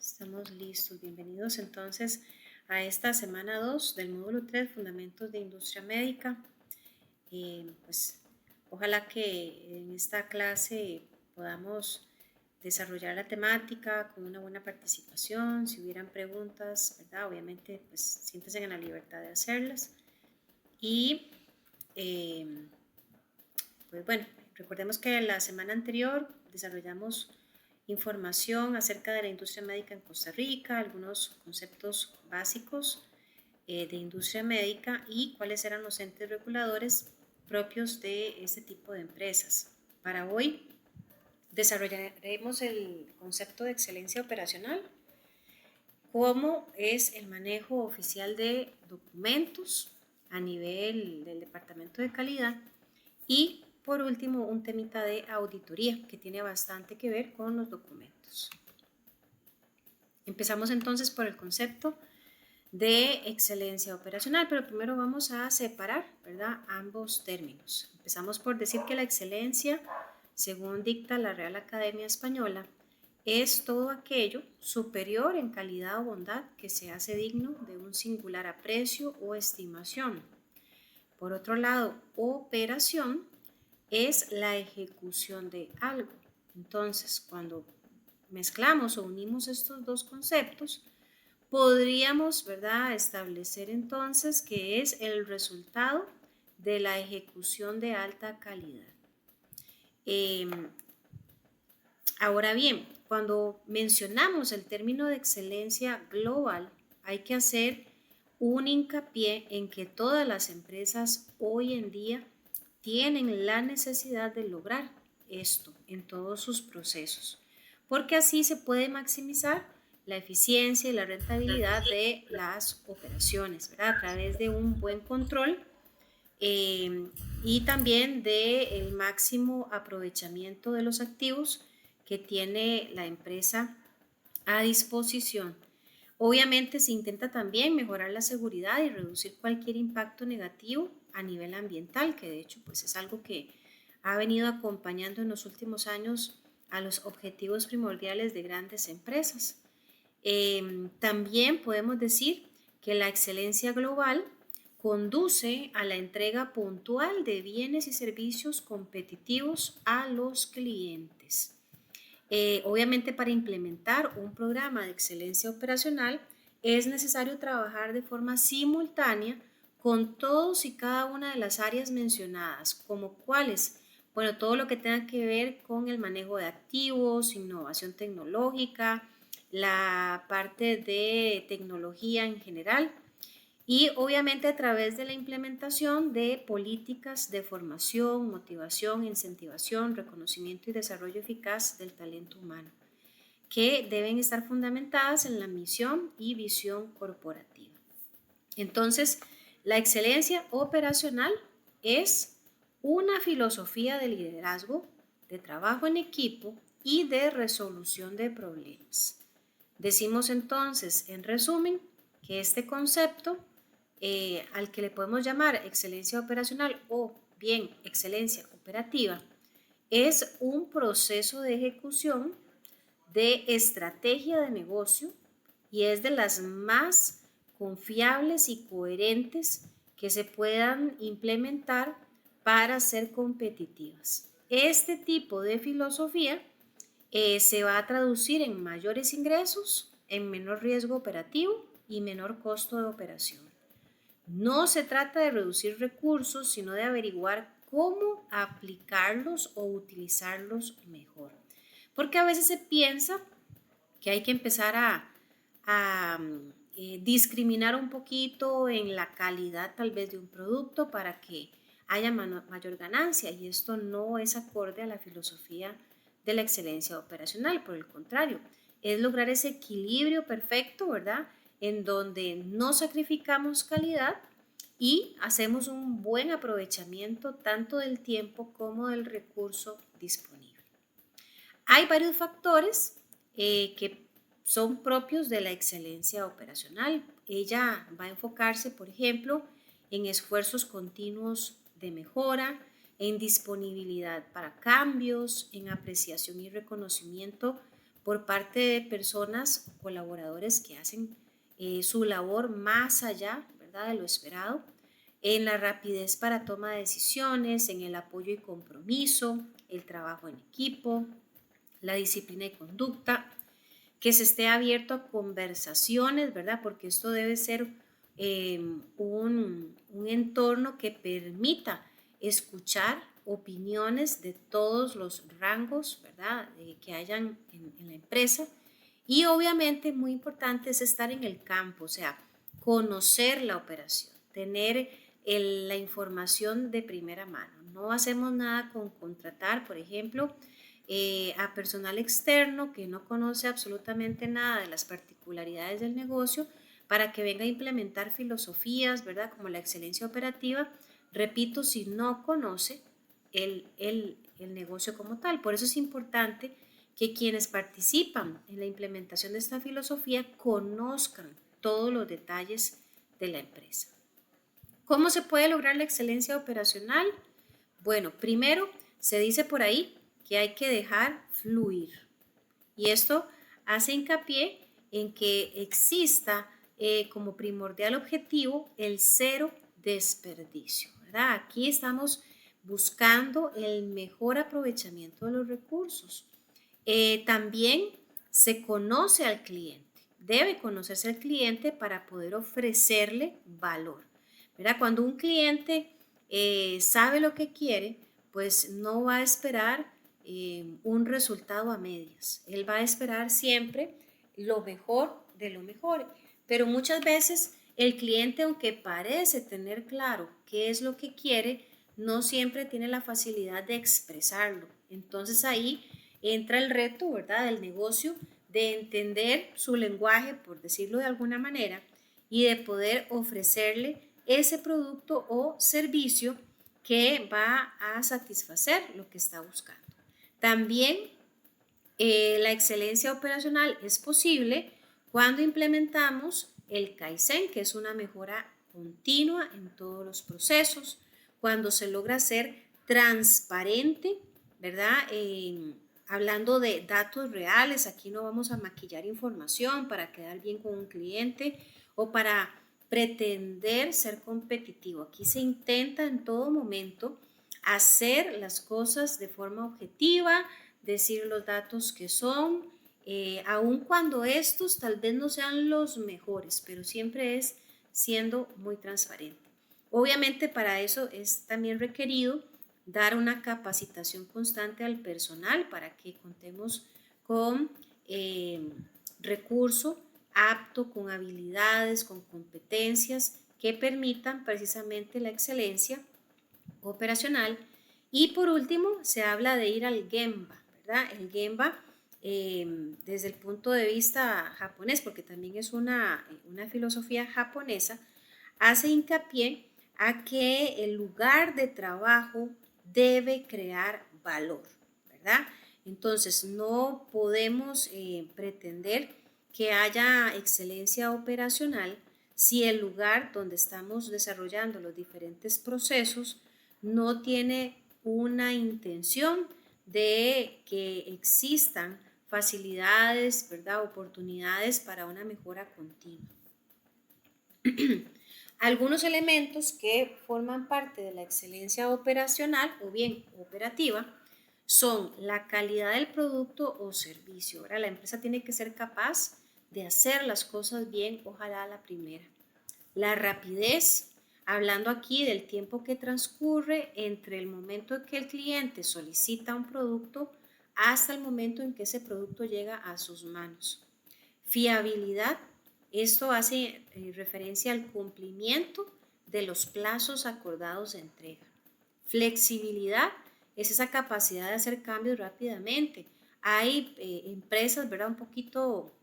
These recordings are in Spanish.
Estamos listos. Bienvenidos entonces a esta semana 2 del módulo 3, Fundamentos de Industria Médica. Pues ojalá que en esta clase podamos desarrollar la temática con una buena participación. Si hubieran preguntas, ¿verdad? Obviamente, pues siéntense en la libertad de hacerlas. Y eh, pues bueno, recordemos que la semana anterior desarrollamos información acerca de la industria médica en Costa Rica, algunos conceptos básicos de industria médica y cuáles eran los entes reguladores propios de este tipo de empresas. Para hoy desarrollaremos el concepto de excelencia operacional, cómo es el manejo oficial de documentos a nivel del Departamento de Calidad y por último un temita de auditoría que tiene bastante que ver con los documentos. Empezamos entonces por el concepto de excelencia operacional, pero primero vamos a separar, ¿verdad?, ambos términos. Empezamos por decir que la excelencia, según dicta la Real Academia Española, es todo aquello superior en calidad o bondad que se hace digno de un singular aprecio o estimación. Por otro lado, operación es la ejecución de algo. Entonces, cuando mezclamos o unimos estos dos conceptos, podríamos, ¿verdad?, establecer entonces que es el resultado de la ejecución de alta calidad. Ahora bien, cuando mencionamos el término de excelencia global, hay que hacer un hincapié en que todas las empresas hoy en día tienen la necesidad de lograr esto en todos sus procesos, porque así se puede maximizar la eficiencia y la rentabilidad de las operaciones, ¿verdad?, a través de un buen control y también del máximo aprovechamiento de los activos que tiene la empresa a disposición. Obviamente se intenta también mejorar la seguridad y reducir cualquier impacto negativo a nivel ambiental, que de hecho pues es algo que ha venido acompañando en los últimos años a los objetivos primordiales de grandes empresas. También podemos decir que la excelencia global conduce a la entrega puntual de bienes y servicios competitivos a los clientes. Obviamente, para implementar un programa de excelencia operacional es necesario trabajar de forma simultánea con todos y cada una de las áreas mencionadas, como cuáles, bueno, todo lo que tenga que ver con el manejo de activos, innovación tecnológica, la parte de tecnología en general y obviamente a través de la implementación de políticas de formación, motivación, incentivación, reconocimiento y desarrollo eficaz del talento humano, que deben estar fundamentadas en la misión y visión corporativa. Entonces, la excelencia operacional es una filosofía de liderazgo, de trabajo en equipo y de resolución de problemas. Decimos entonces, en resumen, que este concepto al que le podemos llamar excelencia operacional o bien excelencia operativa, es un proceso de ejecución de estrategia de negocio y es de las más confiables y coherentes que se puedan implementar para ser competitivas. Este tipo de filosofía se va a traducir en mayores ingresos, en menor riesgo operativo y menor costo de operación. No se trata de reducir recursos, sino de averiguar cómo aplicarlos o utilizarlos mejor. Porque a veces se piensa que hay que empezar a discriminar un poquito en la calidad tal vez de un producto para que haya mayor ganancia, y esto no es acorde a la filosofía de la excelencia operacional. Por el contrario, es lograr ese equilibrio perfecto, ¿verdad?, en donde no sacrificamos calidad y hacemos un buen aprovechamiento tanto del tiempo como del recurso disponible. Hay varios factores que son propios de la excelencia operacional. Ella va a enfocarse, por ejemplo, en esfuerzos continuos de mejora, en disponibilidad para cambios, en apreciación y reconocimiento por parte de personas, colaboradores que hacen su labor más allá, ¿verdad?, de lo esperado, en la rapidez para toma de decisiones, en el apoyo y compromiso, el trabajo en equipo, la disciplina y conducta, que se esté abierto a conversaciones, ¿verdad? Porque esto debe ser un entorno que permita escuchar opiniones de todos los rangos, ¿verdad? Que hayan en la empresa. Y obviamente muy importante es estar en el campo, o sea, conocer la operación, tener la información de primera mano. No hacemos nada con contratar, por ejemplo, a personal externo que no conoce absolutamente nada de las particularidades del negocio para que venga a implementar filosofías, ¿verdad? Como la excelencia operativa, repito, si no conoce el negocio como tal. Por eso es importante que quienes participan en la implementación de esta filosofía conozcan todos los detalles de la empresa. ¿Cómo se puede lograr la excelencia operacional? Bueno, primero se dice por ahí que hay que dejar fluir. Y esto hace hincapié en que exista como primordial objetivo el cero desperdicio, ¿verdad? Aquí estamos buscando el mejor aprovechamiento de los recursos. También se conoce al cliente, debe conocerse al cliente para poder ofrecerle valor, ¿verdad? Cuando un cliente sabe lo que quiere, pues no va a esperar un resultado a medias. Él va a esperar siempre lo mejor de lo mejor. Pero muchas veces el cliente, aunque parece tener claro qué es lo que quiere, no siempre tiene la facilidad de expresarlo. Entonces ahí entra el reto, ¿verdad?, del negocio de entender su lenguaje, por decirlo de alguna manera, y de poder ofrecerle ese producto o servicio que va a satisfacer lo que está buscando. También la excelencia operacional es posible cuando implementamos el Kaizen, que es una mejora continua en todos los procesos, cuando se logra ser transparente, ¿verdad? Hablando de datos reales, aquí no vamos a maquillar información para quedar bien con un cliente o para pretender ser competitivo. Aquí se intenta en todo momento hacer las cosas de forma objetiva, decir los datos que son, aun cuando estos tal vez no sean los mejores, pero siempre es siendo muy transparente. Obviamente para eso es también requerido dar una capacitación constante al personal para que contemos con recurso apto, con habilidades, con competencias que permitan precisamente la excelencia operacional. Y por último, se habla de ir al Gemba, ¿verdad? El Gemba, desde el punto de vista japonés, porque también es una filosofía japonesa, hace hincapié a que el lugar de trabajo debe crear valor, ¿verdad? Entonces, no podemos pretender que haya excelencia operacional si el lugar donde estamos desarrollando los diferentes procesos no tiene una intención de que existan facilidades, ¿verdad?, oportunidades para una mejora continua. Algunos elementos que forman parte de la excelencia operacional o bien operativa son la calidad del producto o servicio. ¿Verdad? La empresa tiene que ser capaz de hacer las cosas bien, ojalá a la primera. La rapidez, hablando aquí del tiempo que transcurre entre el momento en que el cliente solicita un producto hasta el momento en que ese producto llega a sus manos. Fiabilidad, esto hace referencia al cumplimiento de los plazos acordados de entrega. Flexibilidad es esa capacidad de hacer cambios rápidamente. Hay empresas, ¿verdad?, un poquito,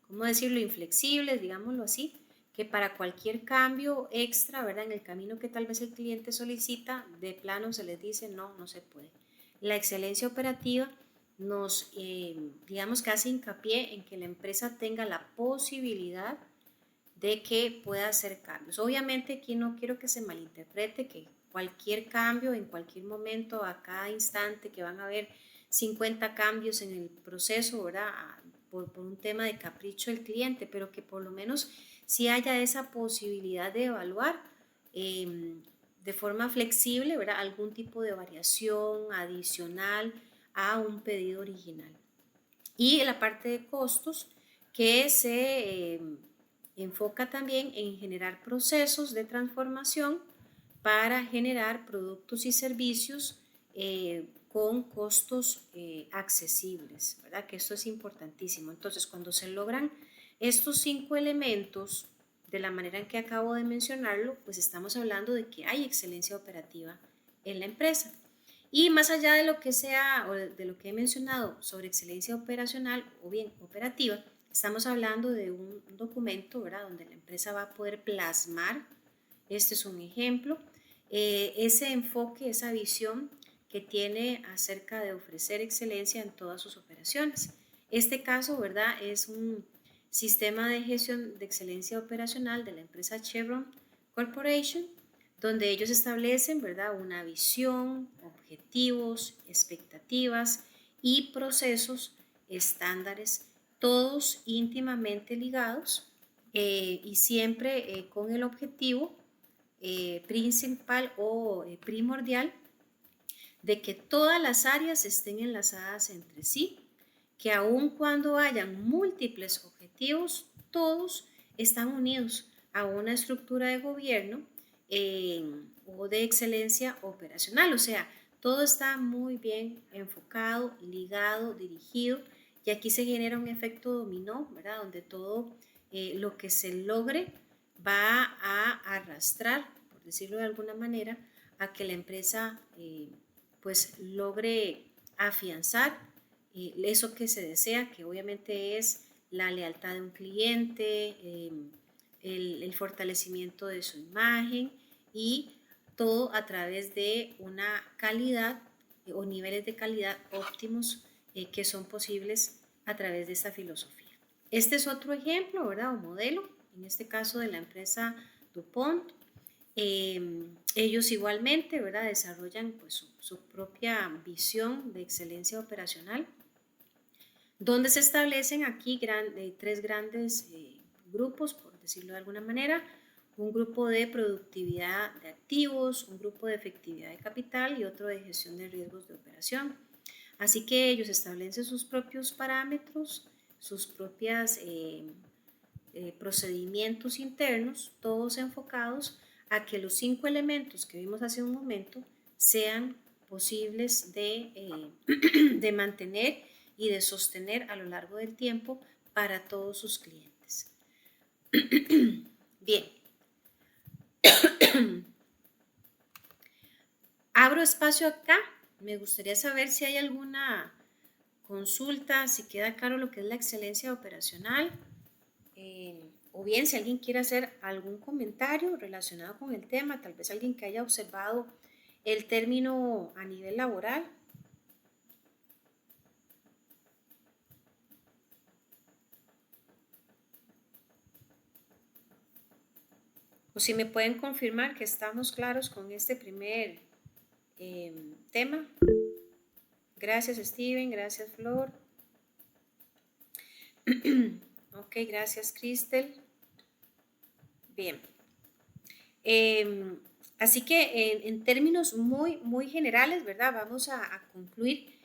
¿cómo decirlo?, inflexibles, digámoslo así, que para cualquier cambio extra, ¿verdad?, en el camino que tal vez el cliente solicita, de plano se les dice no, no se puede. La excelencia operativa nos, digamos que hace hincapié en que la empresa tenga la posibilidad de que pueda hacer cambios. Obviamente aquí no quiero que se malinterprete que cualquier cambio en cualquier momento, a cada instante que van a ver 50 cambios en el proceso, ¿verdad? Por un tema de capricho del cliente, pero que por lo menos sí haya esa posibilidad de evaluar de forma flexible, ¿verdad? Algún tipo de variación adicional a un pedido original. Y la parte de costos que se enfoca también en generar procesos de transformación para generar productos y servicios con costos accesibles, ¿verdad? Que esto es importantísimo. Entonces, cuando se logran estos 5 elementos de la manera en que acabo de mencionarlo, pues estamos hablando de que hay excelencia operativa en la empresa. Y más allá de lo que sea o de lo que he mencionado sobre excelencia operacional o bien operativa, estamos hablando de un documento, ¿verdad? Donde la empresa va a poder plasmar, este es un ejemplo, ese enfoque, esa visión que tiene acerca de ofrecer excelencia en todas sus operaciones. Este caso, ¿verdad? Es un sistema de gestión de excelencia operacional de la empresa Chevron Corporation, donde ellos establecen, ¿verdad?, una visión, objetivos, expectativas y procesos estándares, todos íntimamente ligados y siempre con el objetivo principal o primordial de que todas las áreas estén enlazadas entre sí, que aun cuando hayan múltiples objetivos, todos están unidos a una estructura de gobierno o de excelencia operacional. O sea, todo está muy bien enfocado, ligado, dirigido, y aquí se genera un efecto dominó, ¿verdad? Donde todo lo que se logre va a arrastrar, por decirlo de alguna manera, a que la empresa pues logre afianzar eso que se desea, que obviamente es la lealtad de un cliente, el fortalecimiento de su imagen y todo a través de una calidad o niveles de calidad óptimos que son posibles a través de esta filosofía. Este es otro ejemplo, ¿verdad? O modelo, en este caso de la empresa DuPont. Ellos igualmente, ¿verdad? Desarrollan pues, su propia visión de excelencia operacional, donde se establecen aquí tres grandes grupos, por decirlo de alguna manera: un grupo de productividad de activos, un grupo de efectividad de capital y otro de gestión de riesgos de operación. Así que ellos establecen sus propios parámetros, sus propios procedimientos internos, todos enfocados a que los 5 elementos que vimos hace un momento sean posibles de mantener y de sostener a lo largo del tiempo para todos sus clientes. Bien. Abro espacio acá. Me gustaría saber si hay alguna consulta, si queda claro lo que es la excelencia operacional, o bien si alguien quiere hacer algún comentario relacionado con el tema, tal vez alguien que haya observado el término a nivel laboral. O si me pueden confirmar que estamos claros con este primer tema. Gracias, Steven. Gracias, Flor. Ok, gracias, Cristel. Bien. Así que en términos muy generales, ¿verdad? Vamos a concluir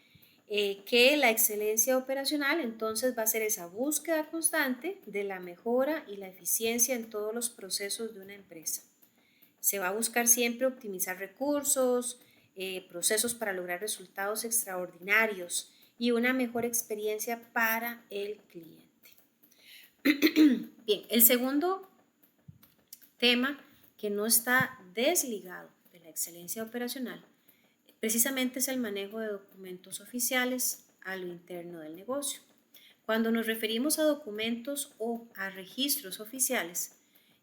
que la excelencia operacional entonces va a ser esa búsqueda constante de la mejora y la eficiencia en todos los procesos de una empresa. Se va a buscar siempre optimizar recursos, procesos para lograr resultados extraordinarios y una mejor experiencia para el cliente. Bien, el segundo tema que no está desligado de la excelencia operacional precisamente es el manejo de documentos oficiales a lo interno del negocio. Cuando nos referimos a documentos o a registros oficiales,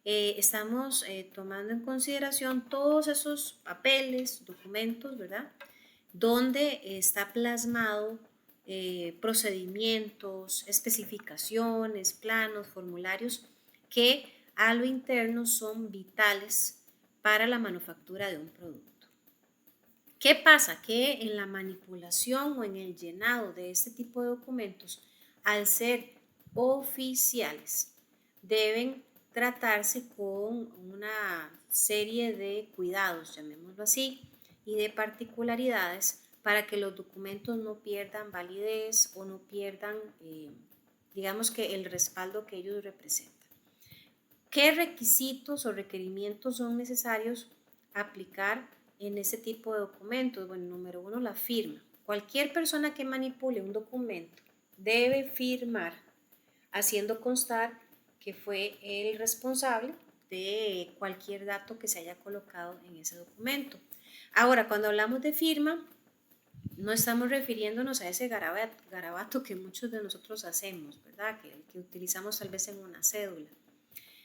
estamos tomando en consideración todos esos papeles, documentos, ¿verdad? Donde está plasmado procedimientos, especificaciones, planos, formularios que a lo interno son vitales para la manufactura de un producto. ¿Qué pasa? Que en la manipulación o en el llenado de este tipo de documentos, al ser oficiales, deben tratarse con una serie de cuidados, llamémoslo así, y de particularidades para que los documentos no pierdan validez o no pierdan, digamos que el respaldo que ellos representan. ¿Qué requisitos o requerimientos son necesarios aplicar en ese tipo de documentos? Bueno, número uno, la firma. Cualquier persona que manipule un documento debe firmar haciendo constar que fue el responsable de cualquier dato que se haya colocado en ese documento. Ahora, cuando hablamos de firma, no estamos refiriéndonos a ese garabato que muchos de nosotros hacemos, ¿verdad? Que utilizamos tal vez en una cédula.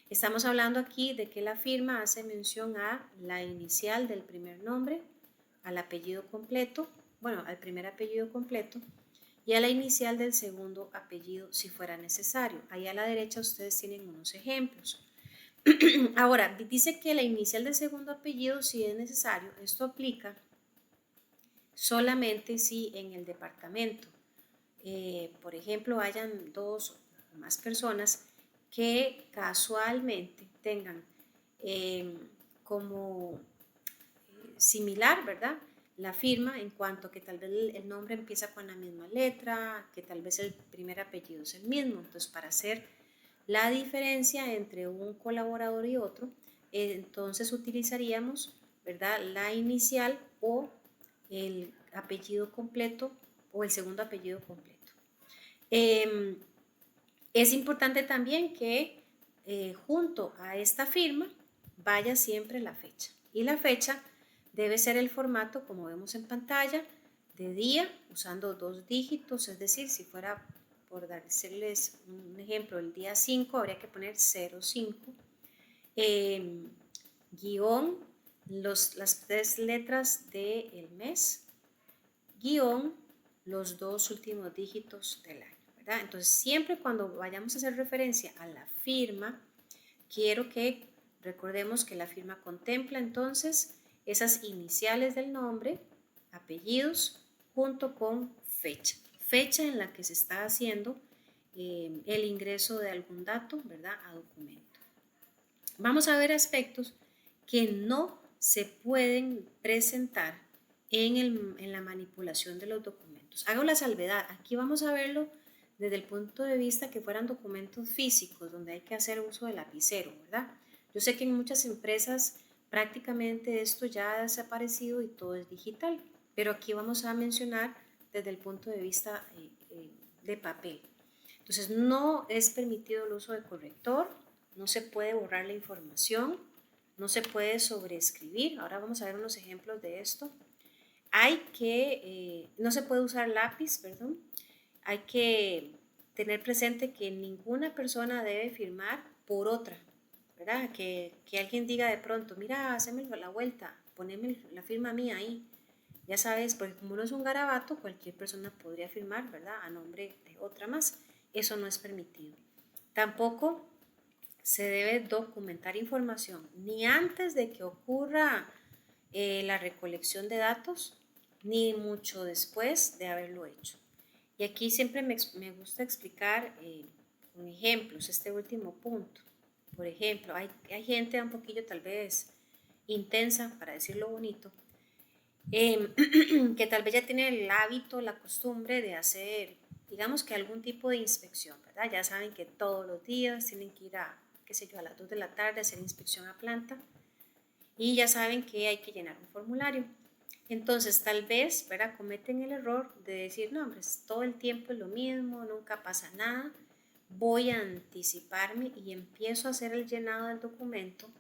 Estamos hablando aquí de que la firma hace mención a la inicial del primer nombre, al apellido completo, bueno, al primer apellido completo y a la inicial del segundo apellido si fuera necesario. Ahí a la derecha ustedes tienen unos ejemplos. Ahora, dice que la inicial del segundo apellido si es necesario. Esto aplica solamente si en el departamento, por ejemplo, hayan dos o más personas que casualmente tengan como similar, ¿verdad? La firma en cuanto que tal vez el nombre empieza con la misma letra, que tal vez el primer apellido es el mismo. Entonces, para hacer la diferencia entre un colaborador y otro, entonces utilizaríamos, ¿verdad? La inicial o el apellido completo o el segundo apellido completo. Es importante también que junto a esta firma vaya siempre la fecha. Y la fecha debe ser el formato, como vemos en pantalla, de día, usando 2 dígitos, es decir, si fuera, por darles un ejemplo, el día 5, habría que poner 05, guión, las 3 letras del mes, guión, los 2 últimos dígitos del año. Entonces, siempre cuando vayamos a hacer referencia a la firma, quiero que recordemos que la firma contempla entonces esas iniciales del nombre, apellidos, junto con fecha. Fecha en la que se está haciendo el ingreso de algún dato, ¿verdad?, a documento. Vamos a ver aspectos que no se pueden presentar en la manipulación de los documentos. Hago la salvedad, aquí vamos a verlo desde el punto de vista que fueran documentos físicos, donde hay que hacer uso de lapicero, ¿verdad? Yo sé que en muchas empresas prácticamente esto ya ha desaparecido y todo es digital, pero aquí vamos a mencionar desde el punto de vista de papel. Entonces, no es permitido el uso de corrector, no se puede borrar la información, no se puede sobreescribir. Ahora vamos a ver unos ejemplos de esto. No se puede usar lápiz, perdón. Hay que tener presente que ninguna persona debe firmar por otra, ¿verdad? Que alguien diga de pronto, mira, haceme la vuelta, poneme la firma mía ahí. Ya sabes, porque como no es un garabato, cualquier persona podría firmar, ¿verdad?, a nombre de otra más. Eso no es permitido. Tampoco se debe documentar información ni antes de que ocurra la recolección de datos, ni mucho después de haberlo hecho. Y aquí siempre me gusta explicar con ejemplos este último punto. Por ejemplo, hay gente un poquillo tal vez intensa, para decirlo bonito, que tal vez ya tiene el hábito, la costumbre de hacer, digamos que algún tipo de inspección, ¿verdad? Ya saben que todos los días tienen que ir a, qué sé yo, a las 2 de la tarde a hacer inspección a planta y ya saben que hay que llenar un formulario. Entonces, tal vez, ¿verdad?, cometen el error de decir, no, hombre, todo el tiempo es lo mismo, nunca pasa nada, voy a anticiparme y empiezo a hacer el llenado del documento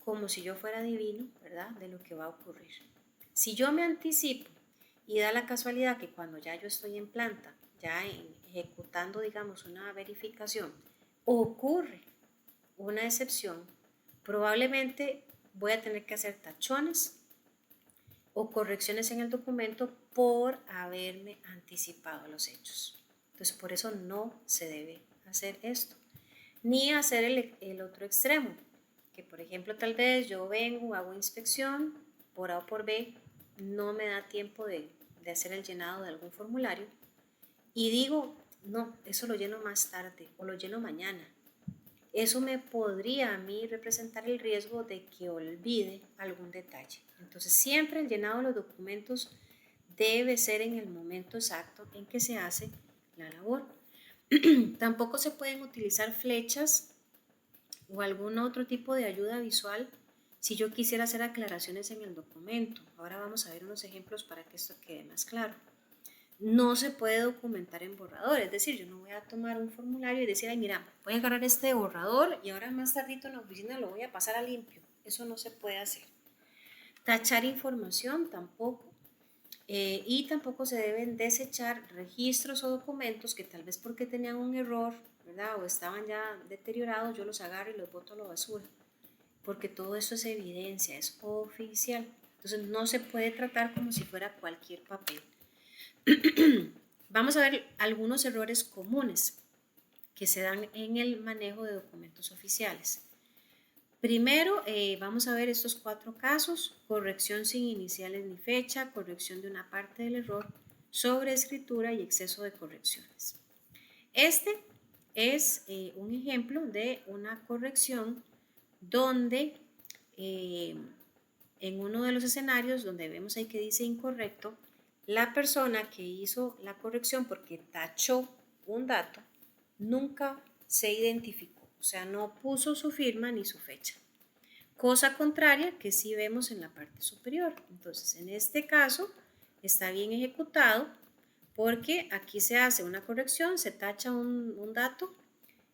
como si yo fuera divino, ¿verdad?, de lo que va a ocurrir. Si yo me anticipo y da la casualidad que cuando ya yo estoy en planta, ya ejecutando, digamos, una verificación, ocurre una excepción, probablemente voy a tener que hacer tachones o correcciones en el documento por haberme anticipado a los hechos. Entonces, por eso no se debe hacer esto. Ni hacer el otro extremo, que por ejemplo tal vez yo vengo, hago inspección por A o por B no me da tiempo de hacer el llenado de algún formulario y digo, no, eso lo lleno más tarde o lo lleno mañana. Eso me podría a mí representar el riesgo de que olvide algún detalle. Entonces, siempre el llenado de los documentos debe ser en el momento exacto en que se hace la labor. Tampoco se pueden utilizar flechas o algún otro tipo de ayuda visual si yo quisiera hacer aclaraciones en el documento. Ahora vamos a ver unos ejemplos para que esto quede más claro. No se puede documentar en borrador, es decir, yo no voy a tomar un formulario y decir, ay, mira, voy a agarrar este borrador y ahora más tardito en la oficina lo voy a pasar a limpio. Eso no se puede hacer. Tachar información tampoco. Y tampoco se deben desechar registros o documentos que tal vez porque tenían un error, ¿verdad? O estaban ya deteriorados, yo los agarro y los boto a la basura, porque todo eso es evidencia, es oficial. Entonces no se puede tratar como si fuera cualquier papel. Vamos a ver algunos errores comunes que se dan en el manejo de documentos oficiales. Primero, vamos a ver estos 4 casos: corrección sin iniciales ni fecha, corrección de una parte del error, sobreescritura y exceso de correcciones. Este es un ejemplo de una corrección donde en uno de los escenarios donde vemos ahí que dice incorrecto, la persona que hizo la corrección porque tachó un dato nunca se identificó, o sea, no puso su firma ni su fecha. Cosa contraria que sí vemos en la parte superior. Entonces, en este caso está bien ejecutado porque aquí se hace una corrección, se tacha un dato,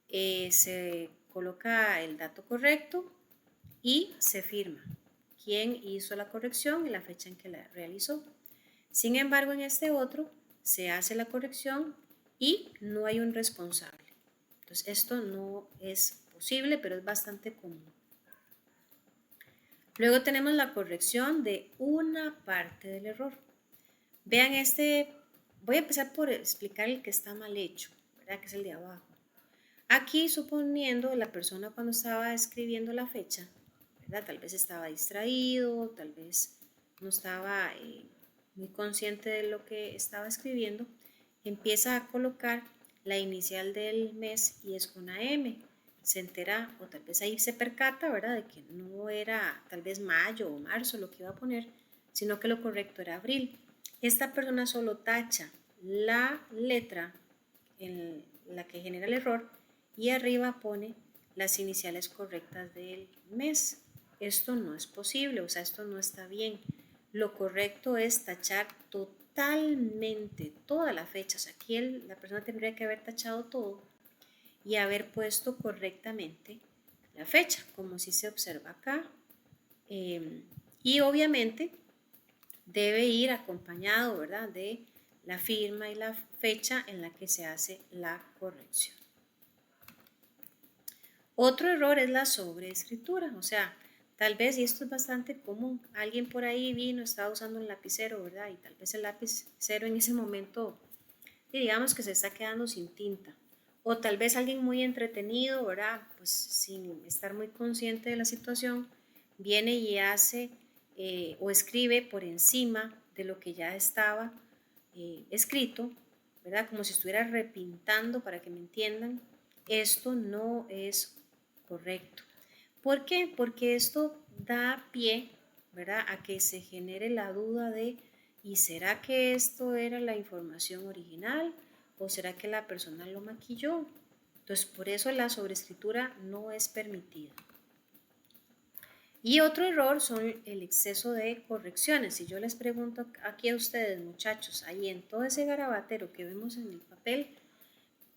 se coloca el dato correcto y se firma quién hizo la corrección y la fecha en que la realizó. Sin embargo, en este otro se hace la corrección y no hay un responsable. Entonces, esto no es posible, pero es bastante común. Luego tenemos la corrección de una parte del error. Vean voy a empezar por explicar el que está mal hecho, ¿verdad? Que es el de abajo. Aquí, suponiendo la persona cuando estaba escribiendo la fecha, ¿verdad? Tal vez estaba distraído, tal vez no estaba muy consciente de lo que estaba escribiendo, empieza a colocar la inicial del mes y es una M. Se entera, o tal vez ahí se percata, ¿verdad? De que no era tal vez mayo o marzo lo que iba a poner, sino que lo correcto era abril. Esta persona solo tacha la letra en la que genera el error y arriba pone las iniciales correctas del mes. Esto no es posible, o sea, esto no está bien. Lo correcto es tachar totalmente toda la fecha. O sea, aquí la persona tendría que haber tachado todo y haber puesto correctamente la fecha, como si se observa acá. Y obviamente debe ir acompañado, ¿verdad?, de la firma y la fecha en la que se hace la corrección. Otro error es la sobreescritura, o sea, tal vez, y esto es bastante común, alguien por ahí vino, estaba usando un lapicero, ¿verdad? Y tal vez el lapicero en ese momento, digamos que se está quedando sin tinta. O tal vez alguien muy entretenido, ¿verdad? Pues sin estar muy consciente de la situación, viene y hace o escribe por encima de lo que ya estaba escrito, ¿verdad? Como si estuviera repintando, para que me entiendan. Esto no es correcto. ¿Por qué? Porque esto da pie, ¿verdad?, a que se genere la duda de, ¿y será que esto era la información original o será que la persona lo maquilló? Entonces, por eso la sobreescritura no es permitida. Y otro error son el exceso de correcciones. Si yo les pregunto aquí a ustedes, muchachos, ahí en todo ese garabatero que vemos en el papel,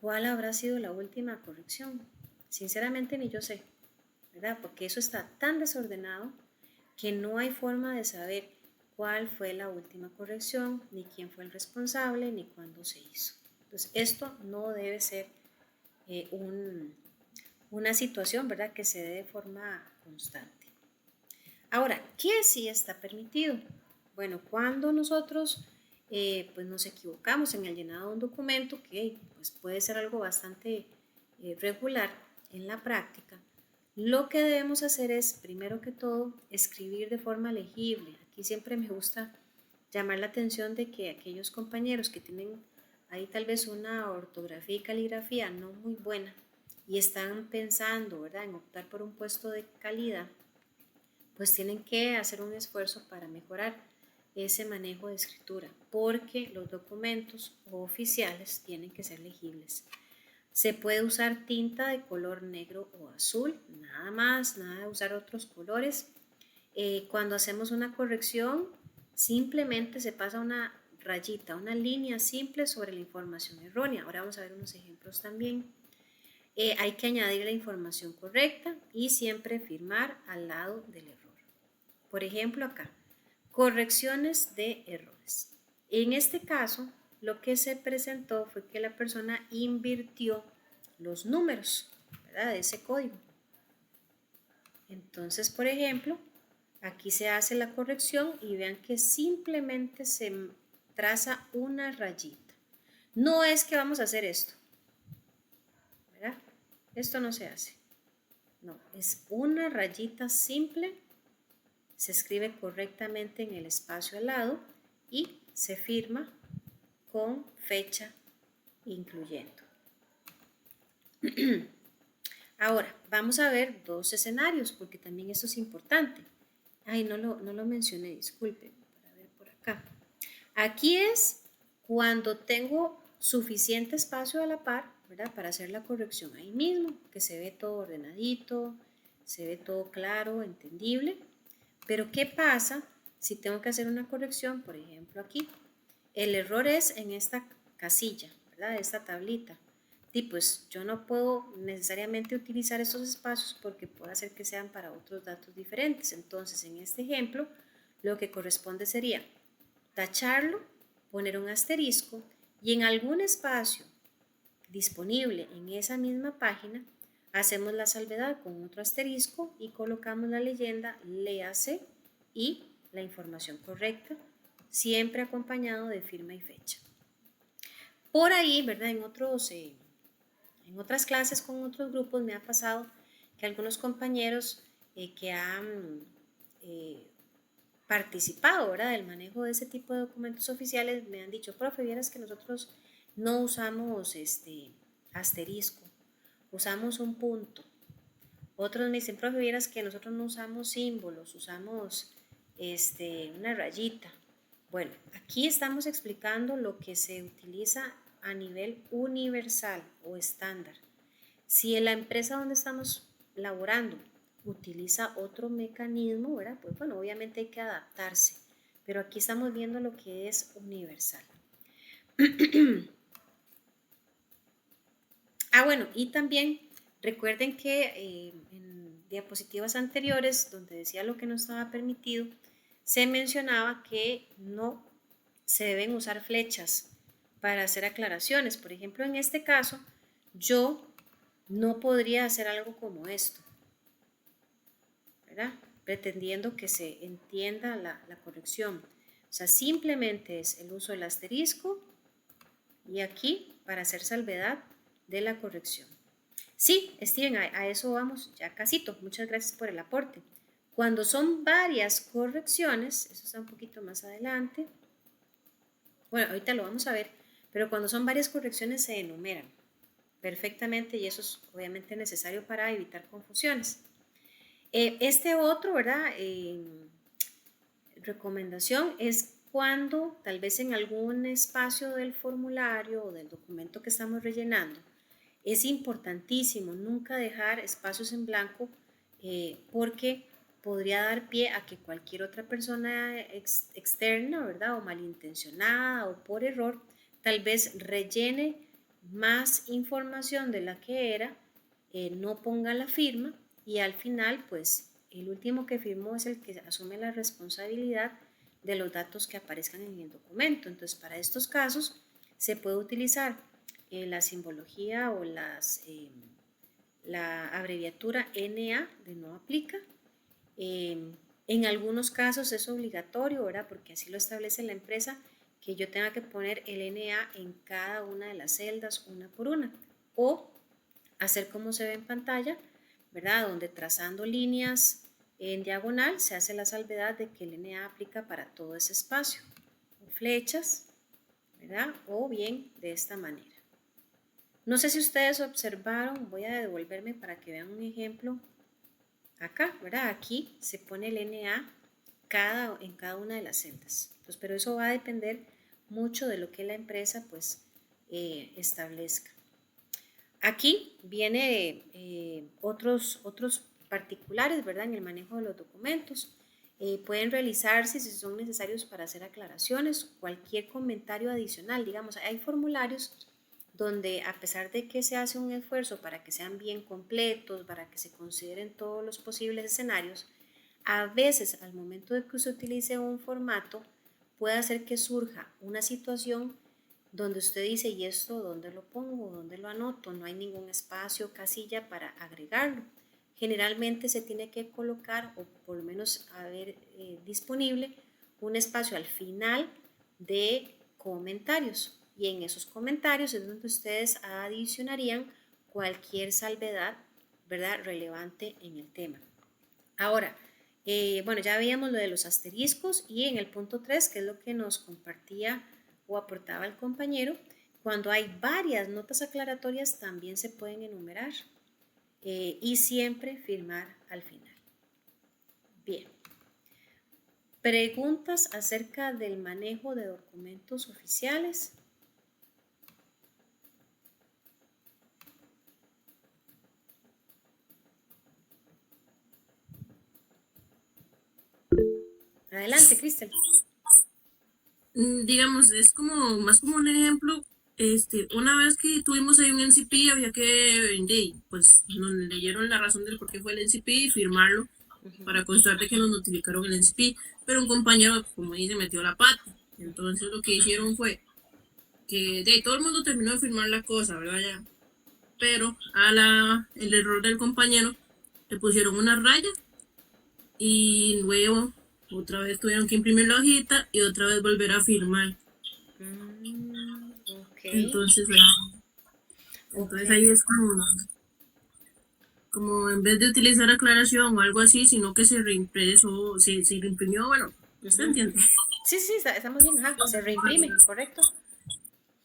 ¿cuál habrá sido la última corrección? Sinceramente ni yo sé, ¿verdad? Porque eso está tan desordenado que no hay forma de saber cuál fue la última corrección, ni quién fue el responsable, ni cuándo se hizo. Entonces, esto no debe ser una situación, ¿verdad?, que se dé de forma constante. Ahora, ¿qué sí está permitido? Bueno, cuando nosotros pues nos equivocamos en el llenado de un documento, que pues puede ser algo bastante regular en la práctica, lo que debemos hacer es, primero que todo, escribir de forma legible. Aquí siempre me gusta llamar la atención de que aquellos compañeros que tienen ahí tal vez una ortografía y caligrafía no muy buena y están pensando, ¿verdad?, en optar por un puesto de calidad, pues tienen que hacer un esfuerzo para mejorar ese manejo de escritura, porque los documentos oficiales tienen que ser legibles. Se puede usar tinta de color negro o azul, nada más, nada de usar otros colores. Cuando hacemos una corrección, simplemente se pasa una rayita, una línea simple sobre la información errónea. Ahora vamos a ver unos ejemplos también. Hay que añadir la información correcta y siempre firmar al lado del error. Por ejemplo, acá, correcciones de errores. En este caso, lo que se presentó fue que la persona invirtió los números, ¿verdad?, de ese código. Entonces, por ejemplo, aquí se hace la corrección y vean que simplemente se traza una rayita. No es que vamos a hacer esto, ¿verdad? Esto no se hace. No, es una rayita simple, se escribe correctamente en el espacio al lado y se firma con fecha incluyendo. Ahora, vamos a ver dos escenarios, porque también eso es importante. Ay, no lo mencioné, disculpen, para ver por acá. Aquí es cuando tengo suficiente espacio a la par, ¿verdad?, para hacer la corrección ahí mismo, que se ve todo ordenadito, se ve todo claro, entendible. Pero ¿qué pasa si tengo que hacer una corrección, por ejemplo, aquí? El error es en esta casilla, ¿verdad?, esta tablita. Y pues yo no puedo necesariamente utilizar estos espacios porque puede hacer que sean para otros datos diferentes. Entonces, en este ejemplo, lo que corresponde sería tacharlo, poner un asterisco y en algún espacio disponible en esa misma página hacemos la salvedad con otro asterisco y colocamos la leyenda léase y la información correcta, siempre acompañado de firma y fecha. Por ahí, ¿verdad?, en otras clases con otros grupos me ha pasado que algunos compañeros que han participado, ¿verdad?, del manejo de ese tipo de documentos oficiales me han dicho, profe, vieras que nosotros no usamos asterisco, usamos un punto. Otros me dicen, profe, vieras que nosotros no usamos símbolos, usamos una rayita. Bueno, aquí estamos explicando lo que se utiliza a nivel universal o estándar. Si en la empresa donde estamos laborando utiliza otro mecanismo, ¿verdad?, pues bueno, obviamente hay que adaptarse, pero aquí estamos viendo lo que es universal. Bueno, y también recuerden que en diapositivas anteriores, donde decía lo que no estaba permitido, se mencionaba que no se deben usar flechas para hacer aclaraciones. Por ejemplo, en este caso, yo no podría hacer algo como esto, ¿verdad?, pretendiendo que se entienda la corrección. O sea, simplemente es el uso del asterisco y aquí para hacer salvedad de la corrección. Sí, Steven, a eso vamos, ya casito. Muchas gracias por el aporte. Cuando son varias correcciones, eso está un poquito más adelante. Bueno, ahorita lo vamos a ver, pero cuando son varias correcciones se enumeran perfectamente y eso es obviamente necesario para evitar confusiones. Este otro, ¿verdad?, recomendación es cuando tal vez en algún espacio del formulario o del documento que estamos rellenando es importantísimo nunca dejar espacios en blanco porque podría dar pie a que cualquier otra persona externa, ¿verdad?, o malintencionada o por error, tal vez rellene más información de la que era, no ponga la firma y al final, pues, el último que firmó es el que asume la responsabilidad de los datos que aparezcan en el documento. Entonces, para estos casos, se puede utilizar la simbología o la abreviatura NA de no aplica. En algunos casos es obligatorio, ¿verdad?, porque así lo establece la empresa, que yo tenga que poner el NA en cada una de las celdas una por una, o hacer como se ve en pantalla, ¿verdad?, donde trazando líneas en diagonal se hace la salvedad de que el NA aplica para todo ese espacio. flechas, ¿verdad? O bien de esta manera. No sé si ustedes observaron, voy a devolverme para que vean un ejemplo acá, ¿verdad? Aquí se pone el NA en cada una de las celdas. Entonces, pero eso va a depender mucho de lo que la empresa pues establezca. Aquí viene otros particulares, ¿verdad? En el manejo de los documentos. Pueden realizarse si son necesarios para hacer aclaraciones, cualquier comentario adicional, digamos, hay formularios donde a pesar de que se hace un esfuerzo para que sean bien completos, para que se consideren todos los posibles escenarios, a veces al momento de que se utilice un formato puede hacer que surja una situación donde usted dice, ¿y esto dónde lo pongo? ¿Dónde lo anoto? No hay ningún espacio o casilla para agregarlo. Generalmente se tiene que colocar o por lo menos haber disponible un espacio al final de comentarios y en esos comentarios es donde ustedes adicionarían cualquier salvedad, ¿verdad?, relevante en el tema. Ahora, bueno, ya veíamos lo de los asteriscos y en el punto 3, que es lo que nos compartía o aportaba el compañero, cuando hay varias notas aclaratorias también se pueden enumerar y siempre firmar al final. Bien. Preguntas acerca del manejo de documentos oficiales. Adelante, Cristel. Digamos, es como más como un ejemplo. Una vez que tuvimos ahí un NCP, había que, pues, nos leyeron la razón del por qué fue el NCP y firmarlo para constar de que nos notificaron el NCP, pero un compañero, como dice, metió la pata. Entonces lo que hicieron fue que todo el mundo terminó de firmar la cosa, ¿verdad? Ya. Pero el error del compañero le pusieron una raya y luego otra vez tuvieron que imprimir la hojita y otra vez volver a firmar. Okay. Entonces ahí es como en vez de utilizar aclaración o algo así, sino que se reimpreso, se reimprimió, bueno, ¿usted entiende? Sí, estamos bien, se reimprime, ¿correcto?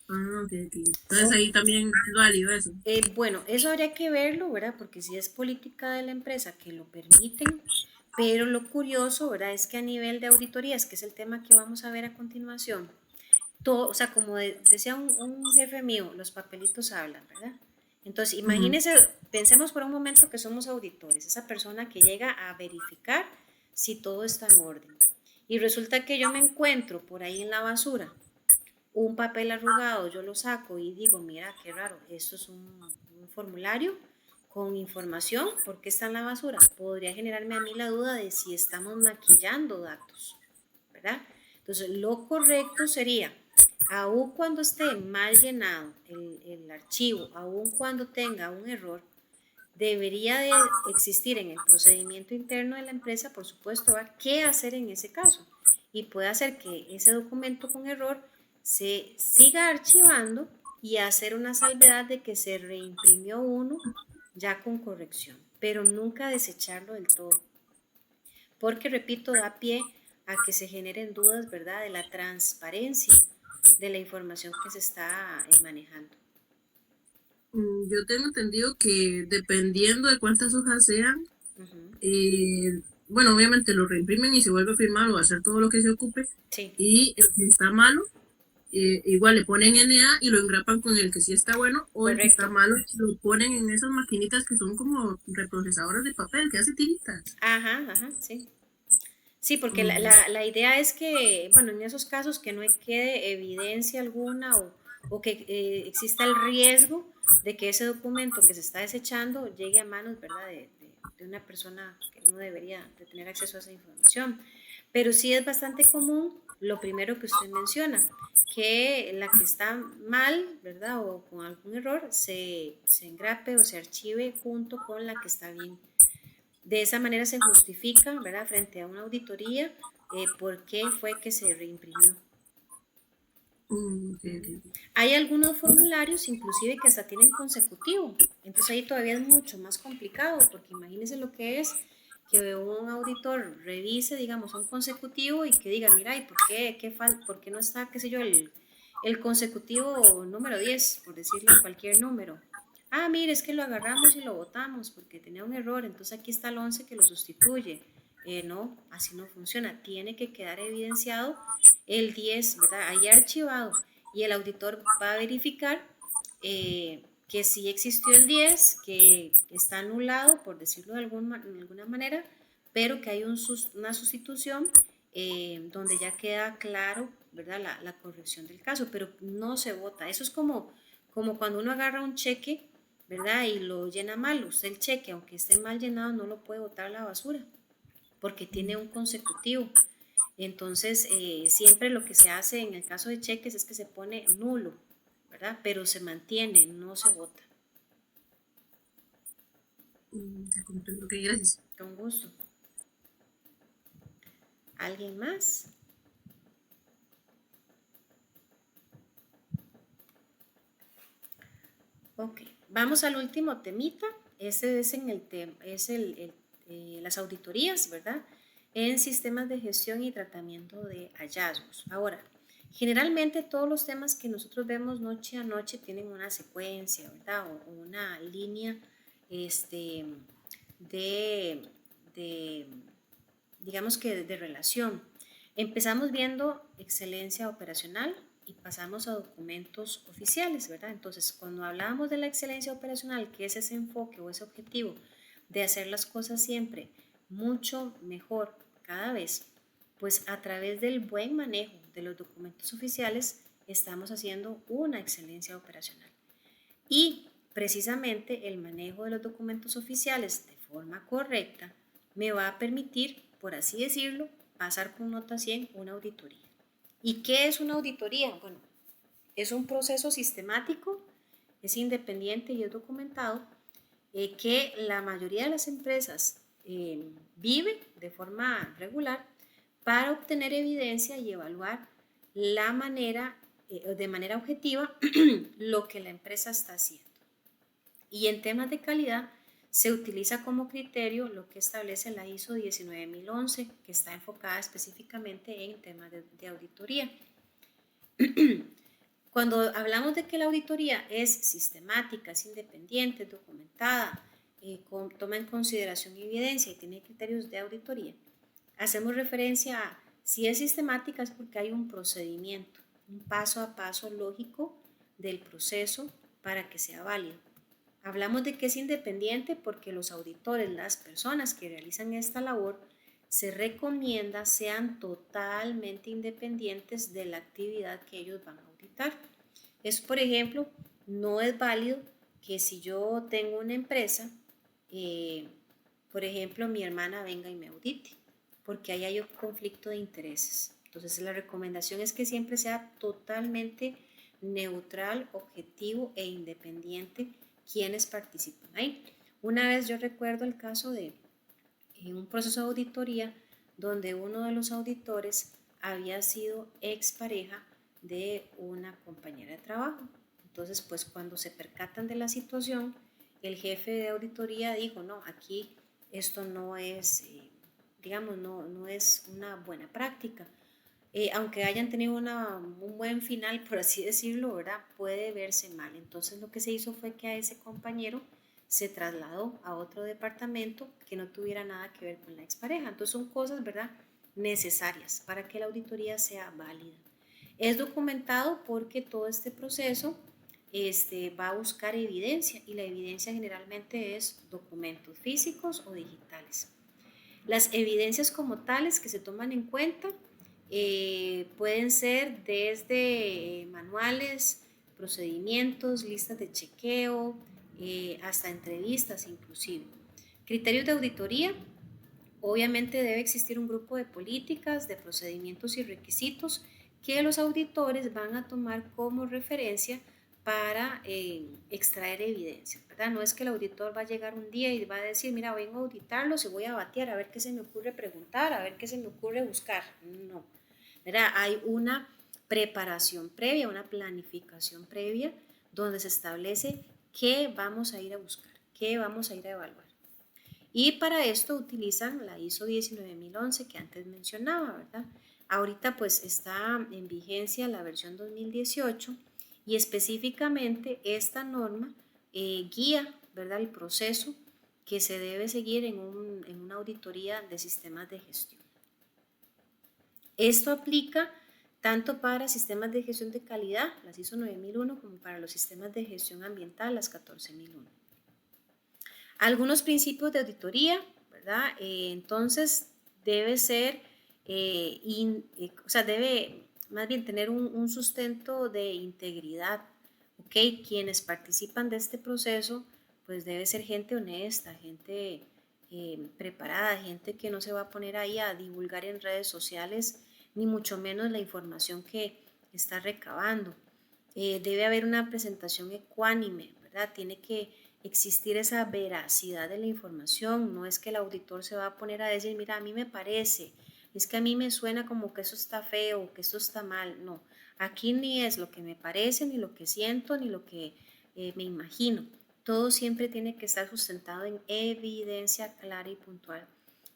Ah, ok. Entonces ahí también es válido eso. Bueno, eso habría que verlo, ¿verdad? Porque si es política de la empresa que lo permiten, pero lo curioso, ¿verdad? Es que a nivel de auditorías, que es el tema que vamos a ver a continuación, todo, o sea, como decía un jefe mío, los papelitos hablan, ¿verdad? Entonces, imagínense, pensemos por un momento que somos auditores, esa persona que llega a verificar si todo está en orden. Y resulta que yo me encuentro por ahí en la basura un papel arrugado, yo lo saco y digo, mira, qué raro, esto es un formulario con información, ¿por qué está en la basura? Podría generarme a mí la duda de si estamos maquillando datos, ¿verdad? Entonces, lo correcto sería, aun cuando esté mal llenado el archivo, aun cuando tenga un error, debería de existir en el procedimiento interno de la empresa, por supuesto, qué hacer en ese caso. Y puede hacer que ese documento con error se siga archivando y hacer una salvedad de que se reimprimió uno ya con corrección, pero nunca desecharlo del todo. Porque, repito, da pie a que se generen dudas, ¿verdad?, de la transparencia de la información que se está manejando. Yo tengo entendido que dependiendo de cuántas hojas sean, bueno, obviamente lo reimprimen y se vuelve a firmar o a hacer todo lo que se ocupe. Sí. Y el que está malo, igual le ponen NA y lo engrapan con el que sí está bueno, o Correcto. el que está malo lo ponen en esas maquinitas que son como reprocesadoras de papel, que hace tiritas. Ajá, sí. Sí, porque la idea es que, bueno, en esos casos que no quede evidencia alguna o que exista el riesgo de que ese documento que se está desechando llegue a manos, ¿verdad?, de una persona que no debería de tener acceso a esa información. Pero sí es bastante común lo primero que usted menciona, que la que está mal, ¿verdad?, o con algún error, se engrape o se archive junto con la que está bien. De esa manera se justifica, ¿verdad?, frente a una auditoría, por qué fue que se reimprimió. Okay. Hay algunos formularios inclusive que hasta tienen consecutivo, entonces ahí todavía es mucho más complicado, porque imagínense lo que es que un auditor revise, digamos, un consecutivo y que diga, mira, ¿y por qué no está, qué sé yo, el consecutivo número 10 por decirle cualquier número? Ah, mire, es que lo agarramos y lo botamos porque tenía un error, entonces aquí está el 11 que lo sustituye. No, así no funciona. Tiene que quedar evidenciado el 10, ¿verdad? Ahí archivado. Y el auditor va a verificar que sí existió el 10, que está anulado, por decirlo de alguna manera, pero que hay una sustitución donde ya queda claro, ¿verdad? La corrección del caso, pero no se vota. Eso es como cuando uno agarra un cheque, ¿verdad? Y lo llena mal. Usted el cheque, aunque esté mal llenado, no lo puede botar a la basura porque tiene un consecutivo. Entonces, siempre lo que se hace en el caso de cheques es que se pone nulo, ¿verdad? Pero se mantiene, no se vota. Se comprendo. Ok, gracias. Con gusto. ¿Alguien más? Ok, vamos al último temita. Ese es en el tema, es las auditorías, ¿verdad? En sistemas de gestión y tratamiento de hallazgos. Ahora, generalmente todos los temas que nosotros vemos noche a noche tienen una secuencia, ¿verdad? O una línea este, de, de, digamos que de relación. Empezamos viendo excelencia operacional y pasamos a documentos oficiales, ¿verdad? Entonces, cuando hablábamos de la excelencia operacional, que es ese enfoque o ese objetivo de hacer las cosas siempre mucho mejor cada vez, pues a través del buen manejo de los documentos oficiales estamos haciendo una excelencia operacional. Y precisamente el manejo de los documentos oficiales de forma correcta me va a permitir, por así decirlo, pasar con nota 100 una auditoría. ¿Y qué es una auditoría? Bueno, es un proceso sistemático, es independiente y es documentado que la mayoría de las empresas vive de forma regular para obtener evidencia y evaluar la manera, de manera objetiva, lo que la empresa está haciendo. Y en temas de calidad se utiliza como criterio lo que establece la ISO 19011, que está enfocada específicamente en temas de auditoría. Cuando hablamos de que la auditoría es sistemática, es independiente, es documentada, toma en consideración evidencia y tiene criterios de auditoría, hacemos referencia a si es sistemática es porque hay un procedimiento, un paso a paso lógico del proceso para que sea válido. Hablamos de que es independiente porque los auditores, las personas que realizan esta labor, se recomienda sean totalmente independientes de la actividad que ellos van a auditar. Es, por ejemplo, no es válido que si yo tengo una empresa, por ejemplo, mi hermana venga y me audite, porque ahí hay un conflicto de intereses. Entonces, la recomendación es que siempre sea totalmente neutral, objetivo e independiente quienes participan ahí. Una vez yo recuerdo el caso de un proceso de auditoría donde uno de los auditores había sido expareja de una compañera de trabajo. Entonces, pues cuando se percatan de la situación, el jefe de auditoría dijo, no, aquí esto no es, digamos, no es una buena práctica. Aunque hayan tenido un buen final, por así decirlo, ¿verdad? Puede verse mal. Entonces lo que se hizo fue que a ese compañero se trasladó a otro departamento que no tuviera nada que ver con la expareja. Entonces son cosas, ¿verdad? Necesarias para que la auditoría sea válida. Es documentado porque todo este proceso va a buscar evidencia y la evidencia generalmente es documentos físicos o digitales. Las evidencias como tales que se toman en cuenta pueden ser desde manuales, procedimientos, listas de chequeo, hasta entrevistas inclusive. Criterios de auditoría. Obviamente debe existir un grupo de políticas, de procedimientos y requisitos que los auditores van a tomar como referencia para extraer evidencia, ¿verdad? No es que el auditor va a llegar un día y va a decir, mira, vengo a auditarlos y voy a batear a ver qué se me ocurre preguntar, a ver qué se me ocurre buscar. No, ¿verdad? Hay una preparación previa, una planificación previa donde se establece qué vamos a ir a buscar, qué vamos a ir a evaluar. Y para esto utilizan la ISO 19011 que antes mencionaba, ¿verdad? Ahorita pues está en vigencia la versión 2018 y específicamente esta norma guía, ¿verdad?, el proceso que se debe seguir en una auditoría de sistemas de gestión. Esto aplica tanto para sistemas de gestión de calidad, las ISO 9001, como para los sistemas de gestión ambiental, las 14001. Algunos principios de auditoría, ¿verdad? Entonces debe ser, o sea, debe más bien tener un sustento de integridad, ¿ok? Quienes participan de este proceso, pues debe ser gente honesta, gente preparada, gente que no se va a poner ahí a divulgar en redes sociales, ni mucho menos la información que está recabando. Debe haber una presentación ecuánime, ¿verdad? Tiene que existir esa veracidad de la información. No es que el auditor se va a poner a decir, mira, a mí me parece, es que a mí me suena como que eso está feo, que esto está mal. No, aquí ni es lo que me parece, ni lo que siento, ni lo que me imagino. Todo siempre tiene que estar sustentado en evidencia clara y puntual.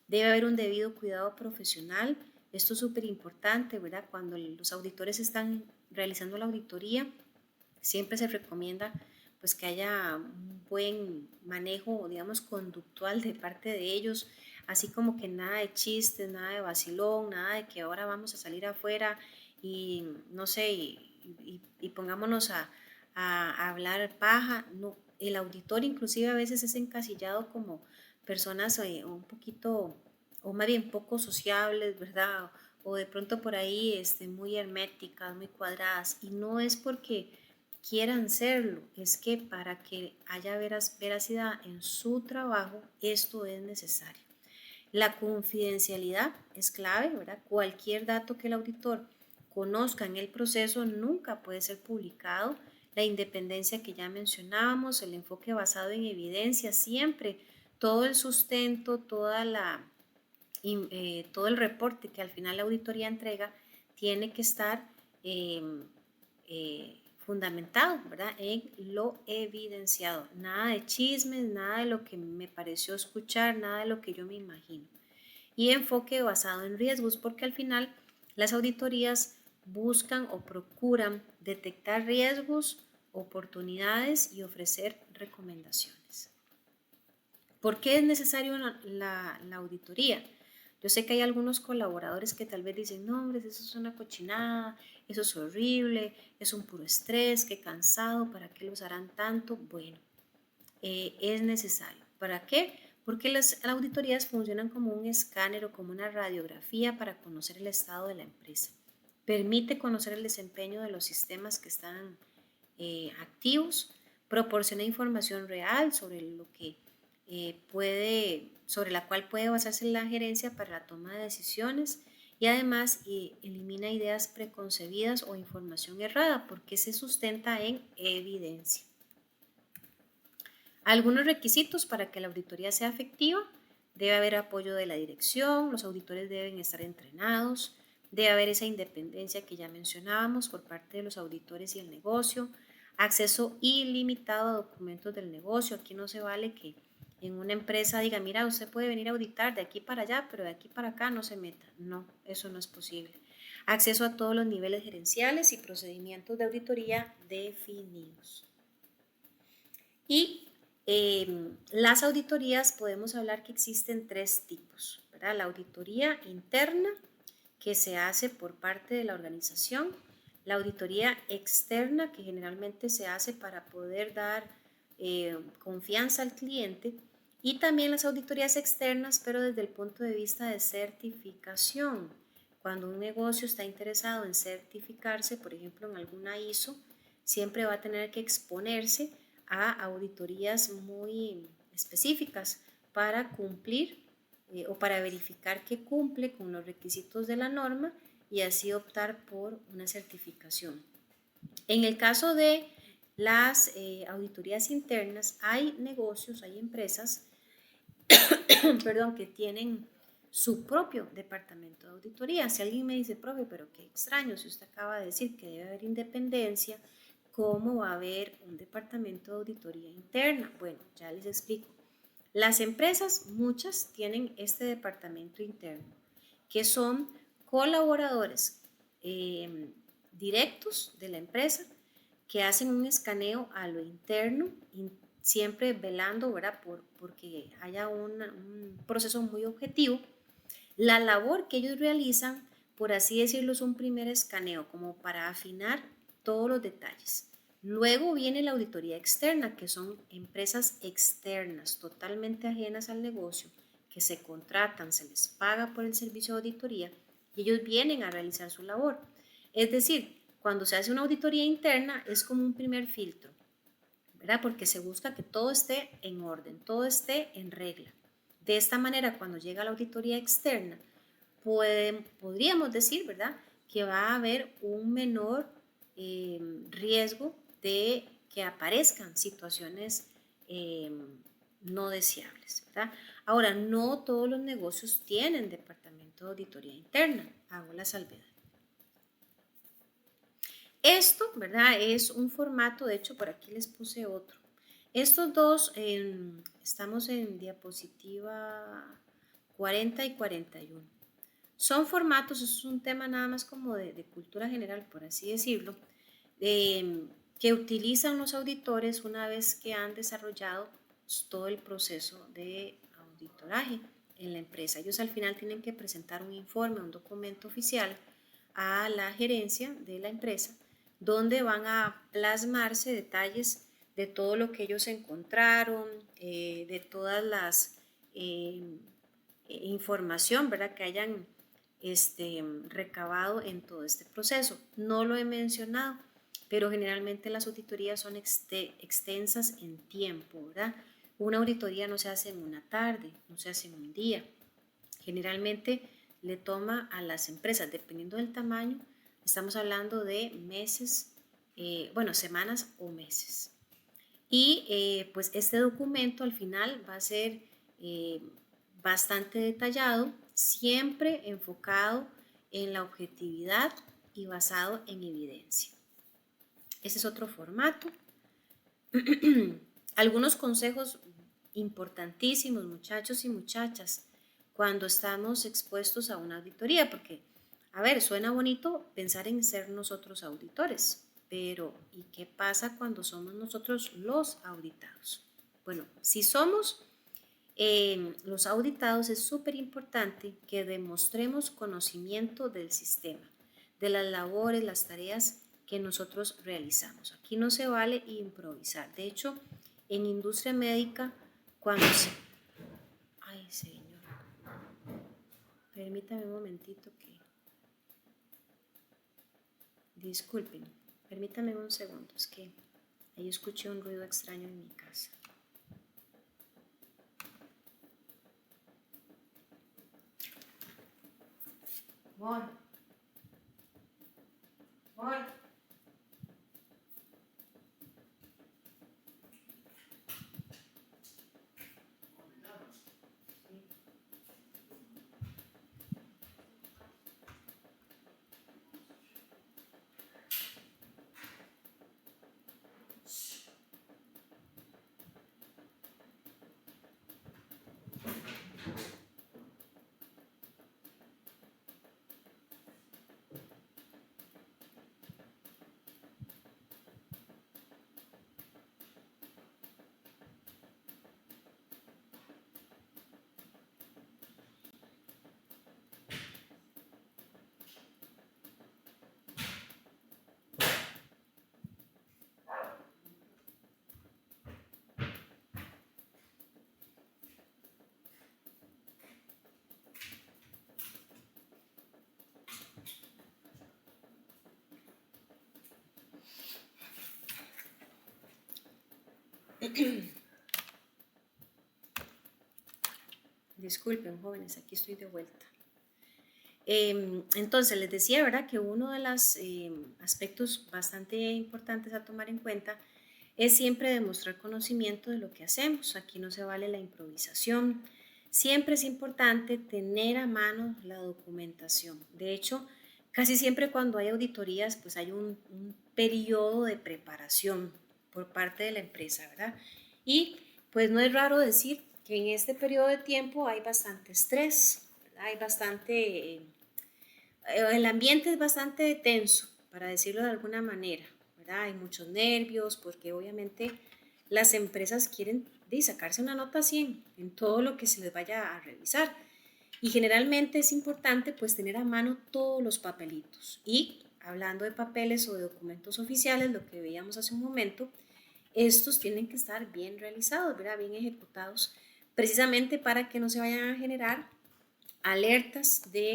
Debe haber un debido cuidado profesional. Esto es súper importante, ¿verdad? Cuando los auditores están realizando la auditoría, siempre se recomienda pues que haya un buen manejo, digamos, conductual de parte de ellos, así como que nada de chistes, nada de vacilón, nada de que ahora vamos a salir afuera y no sé, y pongámonos a hablar paja. No, el auditor inclusive a veces es encasillado como personas un poquito, o más bien poco sociables, ¿verdad? O de pronto por ahí muy herméticas, muy cuadradas, y no es porque quieran serlo, es que para que haya veracidad en su trabajo, esto es necesario. La confidencialidad es clave, ¿verdad? Cualquier dato que el auditor conozca en el proceso nunca puede ser publicado. La independencia que ya mencionábamos, el enfoque basado en evidencia, siempre todo el sustento, todo el reporte que al final la auditoría entrega tiene que estar fundamentado, ¿verdad?, en lo evidenciado. Nada de chismes, nada de lo que me pareció escuchar, nada de lo que yo me imagino. Y enfoque basado en riesgos, porque al final las auditorías buscan o procuran detectar riesgos, oportunidades y ofrecer recomendaciones. ¿Por qué es necesario la auditoría? Yo sé que hay algunos colaboradores que tal vez dicen, no, hombre, eso es una cochinada, eso es horrible, es un puro estrés, qué cansado, ¿para qué los harán tanto? Bueno, es necesario. ¿Para qué? Porque las auditorías funcionan como un escáner o como una radiografía para conocer el estado de la empresa. Permite conocer el desempeño de los sistemas que están activos, proporciona información real sobre lo que sobre la cual puede basarse la gerencia para la toma de decisiones, y además elimina ideas preconcebidas o información errada porque se sustenta en evidencia. Algunos requisitos para que la auditoría sea efectiva: debe haber apoyo de la dirección, los auditores deben estar entrenados, debe haber esa independencia que ya mencionábamos por parte de los auditores y el negocio, acceso ilimitado a documentos del negocio. Aquí no se vale que en una empresa diga, mira, usted puede venir a auditar de aquí para allá, pero de aquí para acá no se meta. No, eso no es posible. Acceso a todos los niveles gerenciales y procedimientos de auditoría definidos. Y las auditorías, podemos hablar que existen tres tipos, ¿verdad? La auditoría interna, que se hace por parte de la organización; la auditoría externa, que generalmente se hace para poder dar confianza al cliente; y también las auditorías externas, pero desde el punto de vista de certificación. Cuando un negocio está interesado en certificarse, por ejemplo en alguna ISO, siempre va a tener que exponerse a auditorías muy específicas para cumplir o para verificar que cumple con los requisitos de la norma y así optar por una certificación. En el caso de las auditorías internas, hay negocios, hay empresas perdón, que tienen su propio departamento de auditoría. Si alguien me dice, profe, pero qué extraño, si usted acaba de decir que debe haber independencia, ¿cómo va a haber un departamento de auditoría interna? Bueno, ya les explico. Las empresas, muchas tienen este departamento interno, que son colaboradores directos de la empresa que hacen un escaneo a lo interno, siempre velando, ¿verdad? Porque haya un proceso muy objetivo. La labor que ellos realizan, por así decirlo, es un primer escaneo, como para afinar todos los detalles. Luego viene la auditoría externa, que son empresas externas, totalmente ajenas al negocio, que se contratan, se les paga por el servicio de auditoría y ellos vienen a realizar su labor. Es decir, cuando se hace una auditoría interna es como un primer filtro, ¿verdad? Porque se busca que todo esté en orden, todo esté en regla. De esta manera, cuando llega la auditoría externa, podríamos decir, ¿verdad?, que va a haber un menor riesgo de que aparezcan situaciones no deseables, ¿verdad? Ahora, no todos los negocios tienen departamento de auditoría interna, hago la salvedad. Esto, ¿verdad? Es un formato, de hecho por aquí les puse otro. Estos dos, estamos en diapositiva 40 y 41. Son formatos, es un tema nada más como de cultura general, por así decirlo, que utilizan los auditores una vez que han desarrollado todo el proceso de auditoraje en la empresa. Ellos al final tienen que presentar un informe, un documento oficial a la gerencia de la empresa, donde van a plasmarse detalles de todo lo que ellos encontraron, de todas las información, ¿verdad?, que hayan recabado en todo este proceso. No lo he mencionado, pero generalmente las auditorías son extensas en tiempo, ¿verdad? Una auditoría no se hace en una tarde, no se hace en un día. Generalmente le toma a las empresas, dependiendo del tamaño, estamos hablando de meses, semanas o meses. Y pues este documento al final va a ser bastante detallado, siempre enfocado en la objetividad y basado en evidencia. Ese es otro formato. Algunos consejos importantísimos, muchachos y muchachas, cuando estamos expuestos a una auditoría, porque, a ver, suena bonito pensar en ser nosotros auditores, pero ¿y qué pasa cuando somos nosotros los auditados? Bueno, si somos los auditados, es súper importante que demostremos conocimiento del sistema, de las labores, las tareas que nosotros realizamos. Aquí no se vale improvisar. De hecho, en industria médica, cuando se... Ay, señor. Permítame un momentito que... Disculpen, permítame un segundo, es que ahí escuché un ruido extraño en mi casa. Amor. Amor. Disculpen, jóvenes, aquí estoy de vuelta. Entonces, les decía, ¿verdad?, que uno de los aspectos bastante importantes a tomar en cuenta es siempre demostrar conocimiento de lo que hacemos. Aquí no se vale la improvisación. Siempre es importante tener a mano la documentación. De hecho, casi siempre cuando hay auditorías, pues hay un periodo de preparación por parte de la empresa, ¿verdad? Y pues no es raro decir que en este periodo de tiempo hay bastante estrés, ¿verdad? Hay bastante, el ambiente es bastante tenso, para decirlo de alguna manera, ¿verdad? Hay muchos nervios porque obviamente las empresas quieren sacarse una nota 100 en todo lo que se les vaya a revisar. Y generalmente es importante pues tener a mano todos los papelitos. Y hablando de papeles o de documentos oficiales, lo que veíamos hace un momento, estos tienen que estar bien realizados, ¿verdad? Bien ejecutados, precisamente para que no se vayan a generar alertas de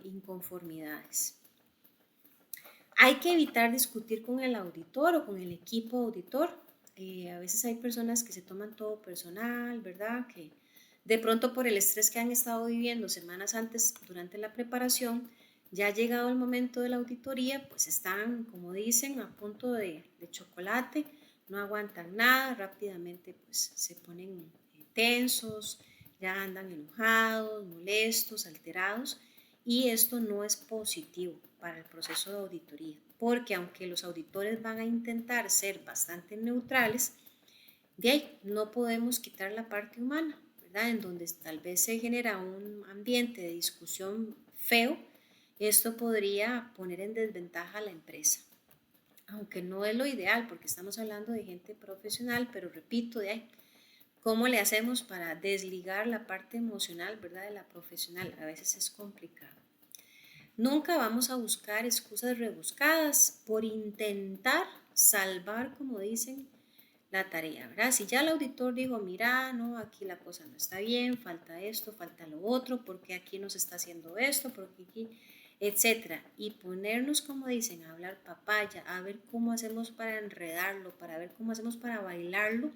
inconformidades. Hay que evitar discutir con el auditor o con el equipo auditor. A veces hay personas que se toman todo personal, ¿verdad? Que de pronto por el estrés que han estado viviendo semanas antes durante la preparación, ya ha llegado el momento de la auditoría, pues están, como dicen, a punto de chocolate, no aguantan nada, rápidamente pues se ponen tensos, ya andan enojados, molestos, alterados, y esto no es positivo para el proceso de auditoría, porque aunque los auditores van a intentar ser bastante neutrales, de ahí no podemos quitar la parte humana, ¿verdad? En donde tal vez se genera un ambiente de discusión feo, esto podría poner en desventaja a la empresa, aunque no es lo ideal porque estamos hablando de gente profesional, pero repito, de ahí, ¿cómo le hacemos para desligar la parte emocional, ¿verdad? De la profesional? A veces es complicado. Nunca vamos a buscar excusas rebuscadas por intentar salvar, como dicen, la tarea, ¿verdad? Si ya el auditor dijo, mira, no, aquí la cosa no está bien, falta esto, falta lo otro, porque aquí no se está haciendo esto, porque aquí, etcétera, y ponernos, como dicen, a hablar papaya, a ver cómo hacemos para enredarlo, para ver cómo hacemos para bailarlo,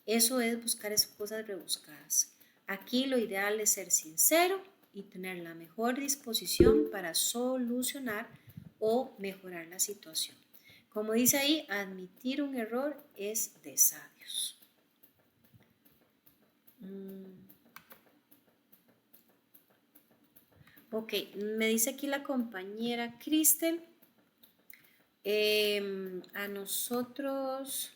eso es buscar excusas rebuscadas. Aquí lo ideal es ser sincero y tener la mejor disposición para solucionar o mejorar la situación. Como dice ahí, admitir un error es de sabios. Ok, me dice aquí la compañera Cristel, a nosotros,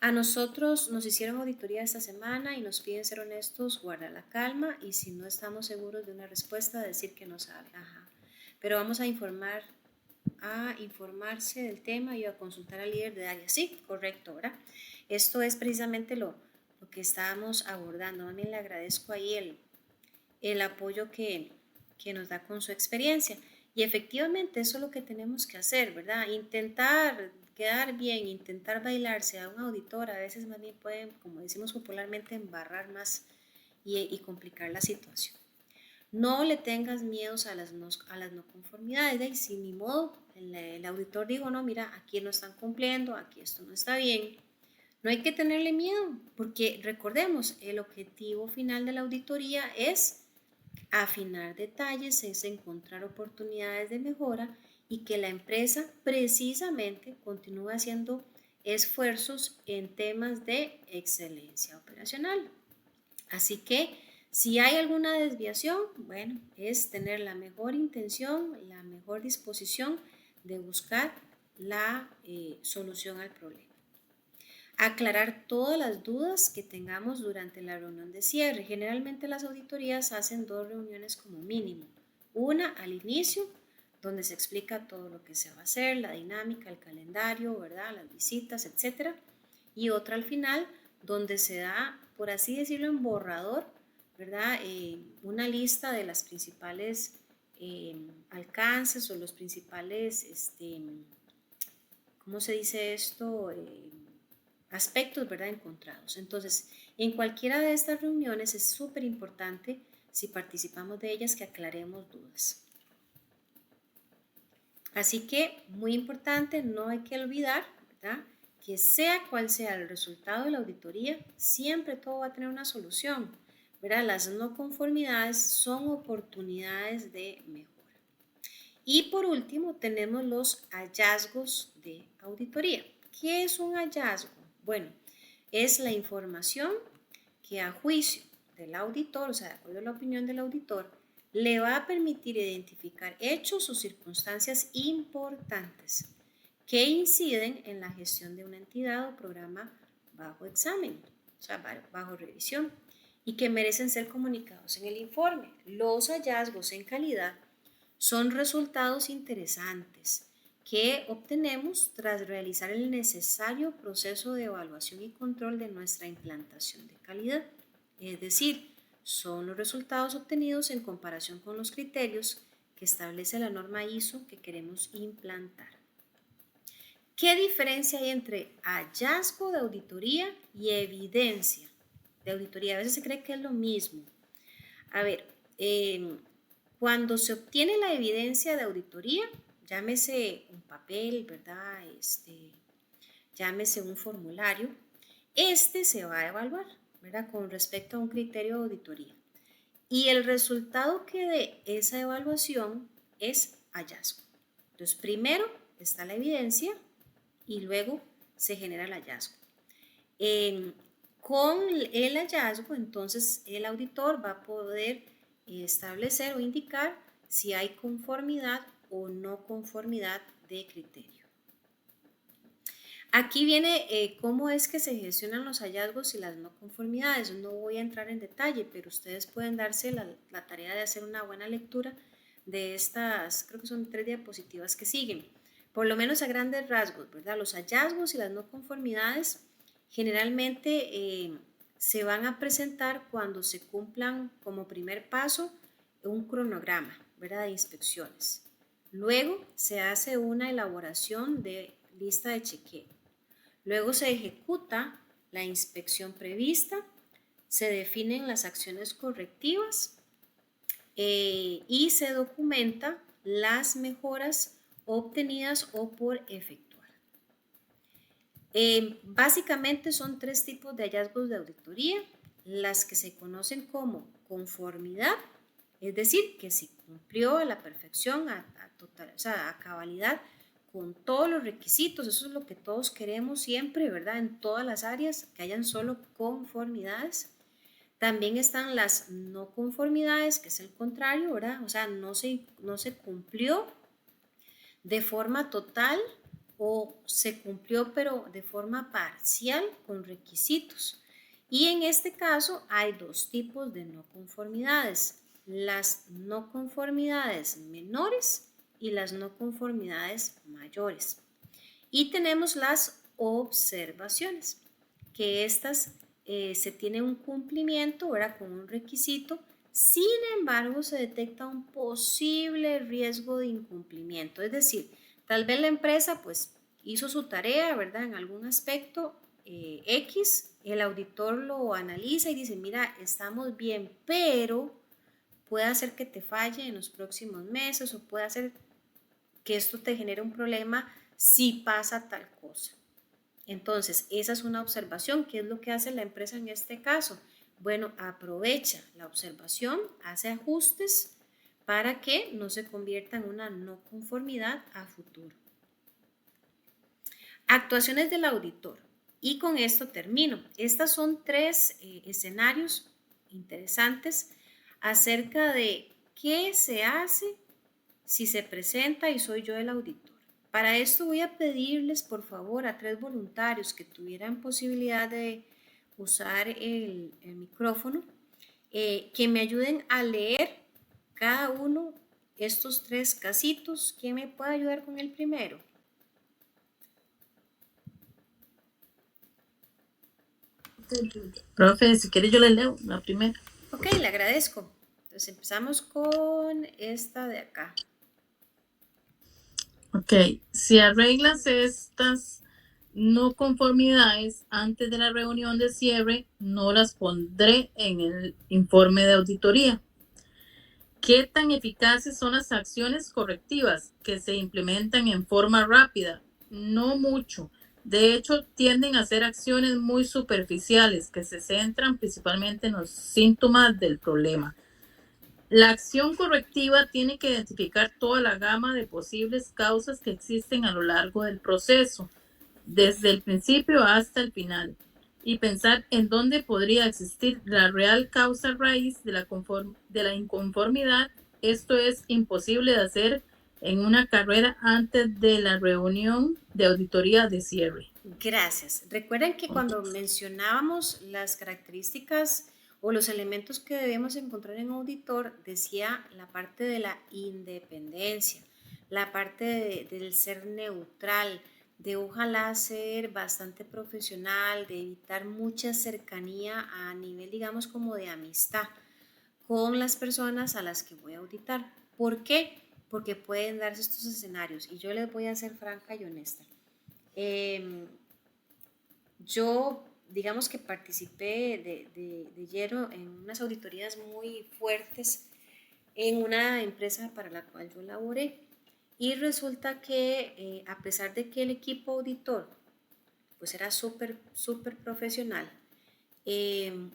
a nosotros nos hicieron auditoría esta semana y nos piden ser honestos, guardar la calma y si no estamos seguros de una respuesta, decir que no sabe. Ajá. Pero vamos a informarse del tema y a consultar al líder de área. Sí, correcto, ¿verdad? Esto es precisamente lo que estábamos abordando. A mí le agradezco ahí el apoyo que nos da con su experiencia. Y efectivamente eso es lo que tenemos que hacer, ¿verdad? Intentar quedar bien, intentar bailarse a un auditor, a veces más bien pueden, como decimos popularmente, embarrar más y complicar la situación. No le tengas miedos a las no conformidades, y si ni modo, el auditor dijo, no, mira, aquí no están cumpliendo, aquí esto no está bien. No hay que tenerle miedo, porque recordemos, el objetivo final de la auditoría es afinar detalles, es encontrar oportunidades de mejora y que la empresa precisamente continúe haciendo esfuerzos en temas de excelencia operacional. Así que si hay alguna desviación, bueno, es tener la mejor intención, la mejor disposición de buscar la solución al problema. Aclarar todas las dudas que tengamos durante la reunión de cierre. Generalmente las auditorías hacen 2 reuniones como mínimo. Una al inicio, donde se explica todo lo que se va a hacer, la dinámica, el calendario, ¿verdad? Las visitas, etcétera. Y otra al final, donde se da, por así decirlo, en borrador, ¿verdad? Una lista de las principales alcances o los principales, ¿cómo se dice esto? Aspectos, ¿verdad? Encontrados. Entonces, en cualquiera de estas reuniones es súper importante, si participamos de ellas, que aclaremos dudas. Así que, muy importante, no hay que olvidar, ¿verdad? Que sea cual sea el resultado de la auditoría, siempre todo va a tener una solución, ¿verdad? Las no conformidades son oportunidades de mejora. Y por último, tenemos los hallazgos de auditoría. ¿Qué es un hallazgo? Bueno, es la información que a juicio del auditor, o sea, de acuerdo a la opinión del auditor, le va a permitir identificar hechos o circunstancias importantes que inciden en la gestión de una entidad o programa bajo examen. o sea, bajo revisión, y que merecen ser comunicados en el informe. Los hallazgos en calidad son resultados interesantes que obtenemos tras realizar el necesario proceso de evaluación y control de nuestra implantación de calidad. Es decir, son los resultados obtenidos en comparación con los criterios que establece la norma ISO que queremos implantar. ¿Qué diferencia hay entre hallazgo de auditoría y evidencia de auditoría? A veces se cree que es lo mismo. A ver, cuando se obtiene la evidencia de auditoría, llámese un papel, ¿verdad? Llámese un formulario, se va a evaluar, ¿verdad? Con respecto a un criterio de auditoría. Y el resultado que dé esa evaluación es hallazgo. Entonces, primero está la evidencia y luego se genera el hallazgo. Con el hallazgo, entonces, el auditor va a poder establecer o indicar si hay conformidad o no conformidad de criterio. Aquí viene cómo es que se gestionan los hallazgos y las no conformidades. No voy a entrar en detalle, pero ustedes pueden darse la tarea de hacer una buena lectura de estas, creo que son 3 diapositivas que siguen. Por lo menos a grandes rasgos, ¿verdad? Los hallazgos y las no conformidades generalmente se van a presentar cuando se cumplan como primer paso un cronograma, ¿verdad? De inspecciones. Luego se hace una elaboración de lista de chequeo. Luego se ejecuta la inspección prevista, se definen las acciones correctivas y se documenta las mejoras obtenidas o por efectuar. Básicamente son 3 tipos de hallazgos de auditoría, las que se conocen como conformidad, es decir, que se cumplió a la perfección, a cabalidad, con todos los requisitos. Eso es lo que todos queremos siempre, ¿verdad? En todas las áreas, que hayan solo conformidades. También están las no conformidades, que es el contrario, ¿verdad? O sea, no se cumplió de forma total o se cumplió pero de forma parcial con requisitos. Y en este caso hay 2 tipos de no conformidades: las no conformidades menores y las no conformidades mayores. Y tenemos las observaciones, que estas se tiene un cumplimiento, ¿verdad? Con un requisito. Sin embargo, se detecta un posible riesgo de incumplimiento. Es decir, tal vez la empresa pues hizo su tarea, ¿verdad? En algún aspecto X, el auditor lo analiza y dice, mira, estamos bien, pero puede hacer que te falle en los próximos meses o puede hacer que esto te genere un problema si pasa tal cosa. Entonces, esa es una observación. ¿Qué es lo que hace la empresa en este caso? Bueno, aprovecha la observación, hace ajustes para que no se convierta en una no conformidad a futuro. Actuaciones del auditor. Y con esto termino. Estas son 3 escenarios interesantes acerca de qué se hace si se presenta y soy yo el auditor. Para esto voy a pedirles, por favor, a 3 voluntarios que tuvieran posibilidad de usar el micrófono, que me ayuden a leer cada uno estos 3 casitos. ¿Quién me puede ayudar con el primero? Profe, si quiere yo le leo la primera. Ok, le agradezco. Entonces empezamos con esta de acá. Ok, si arreglas estas no conformidades antes de la reunión de cierre, no las pondré en el informe de auditoría. ¿Qué tan eficaces son las acciones correctivas que se implementan en forma rápida? No mucho. De hecho, tienden a ser acciones muy superficiales que se centran principalmente en los síntomas del problema. La acción correctiva tiene que identificar toda la gama de posibles causas que existen a lo largo del proceso, desde el principio hasta el final, y pensar en dónde podría existir la real causa raíz de la inconformidad. Esto es imposible de hacer en una carrera antes de la reunión de auditoría de cierre. Gracias. Recuerden que cuando mencionábamos las características o los elementos que debemos encontrar en auditor, decía la parte de la independencia, la parte del ser neutral, de ojalá ser bastante profesional, de evitar mucha cercanía a nivel, digamos, como de amistad con las personas a las que voy a auditar. ¿Por qué? Porque pueden darse estos escenarios y yo les voy a ser franca y honesta. Yo, digamos que participé de lleno en unas auditorías muy fuertes en una empresa para la cual yo laboré y resulta que a pesar de que el equipo auditor pues era súper profesional,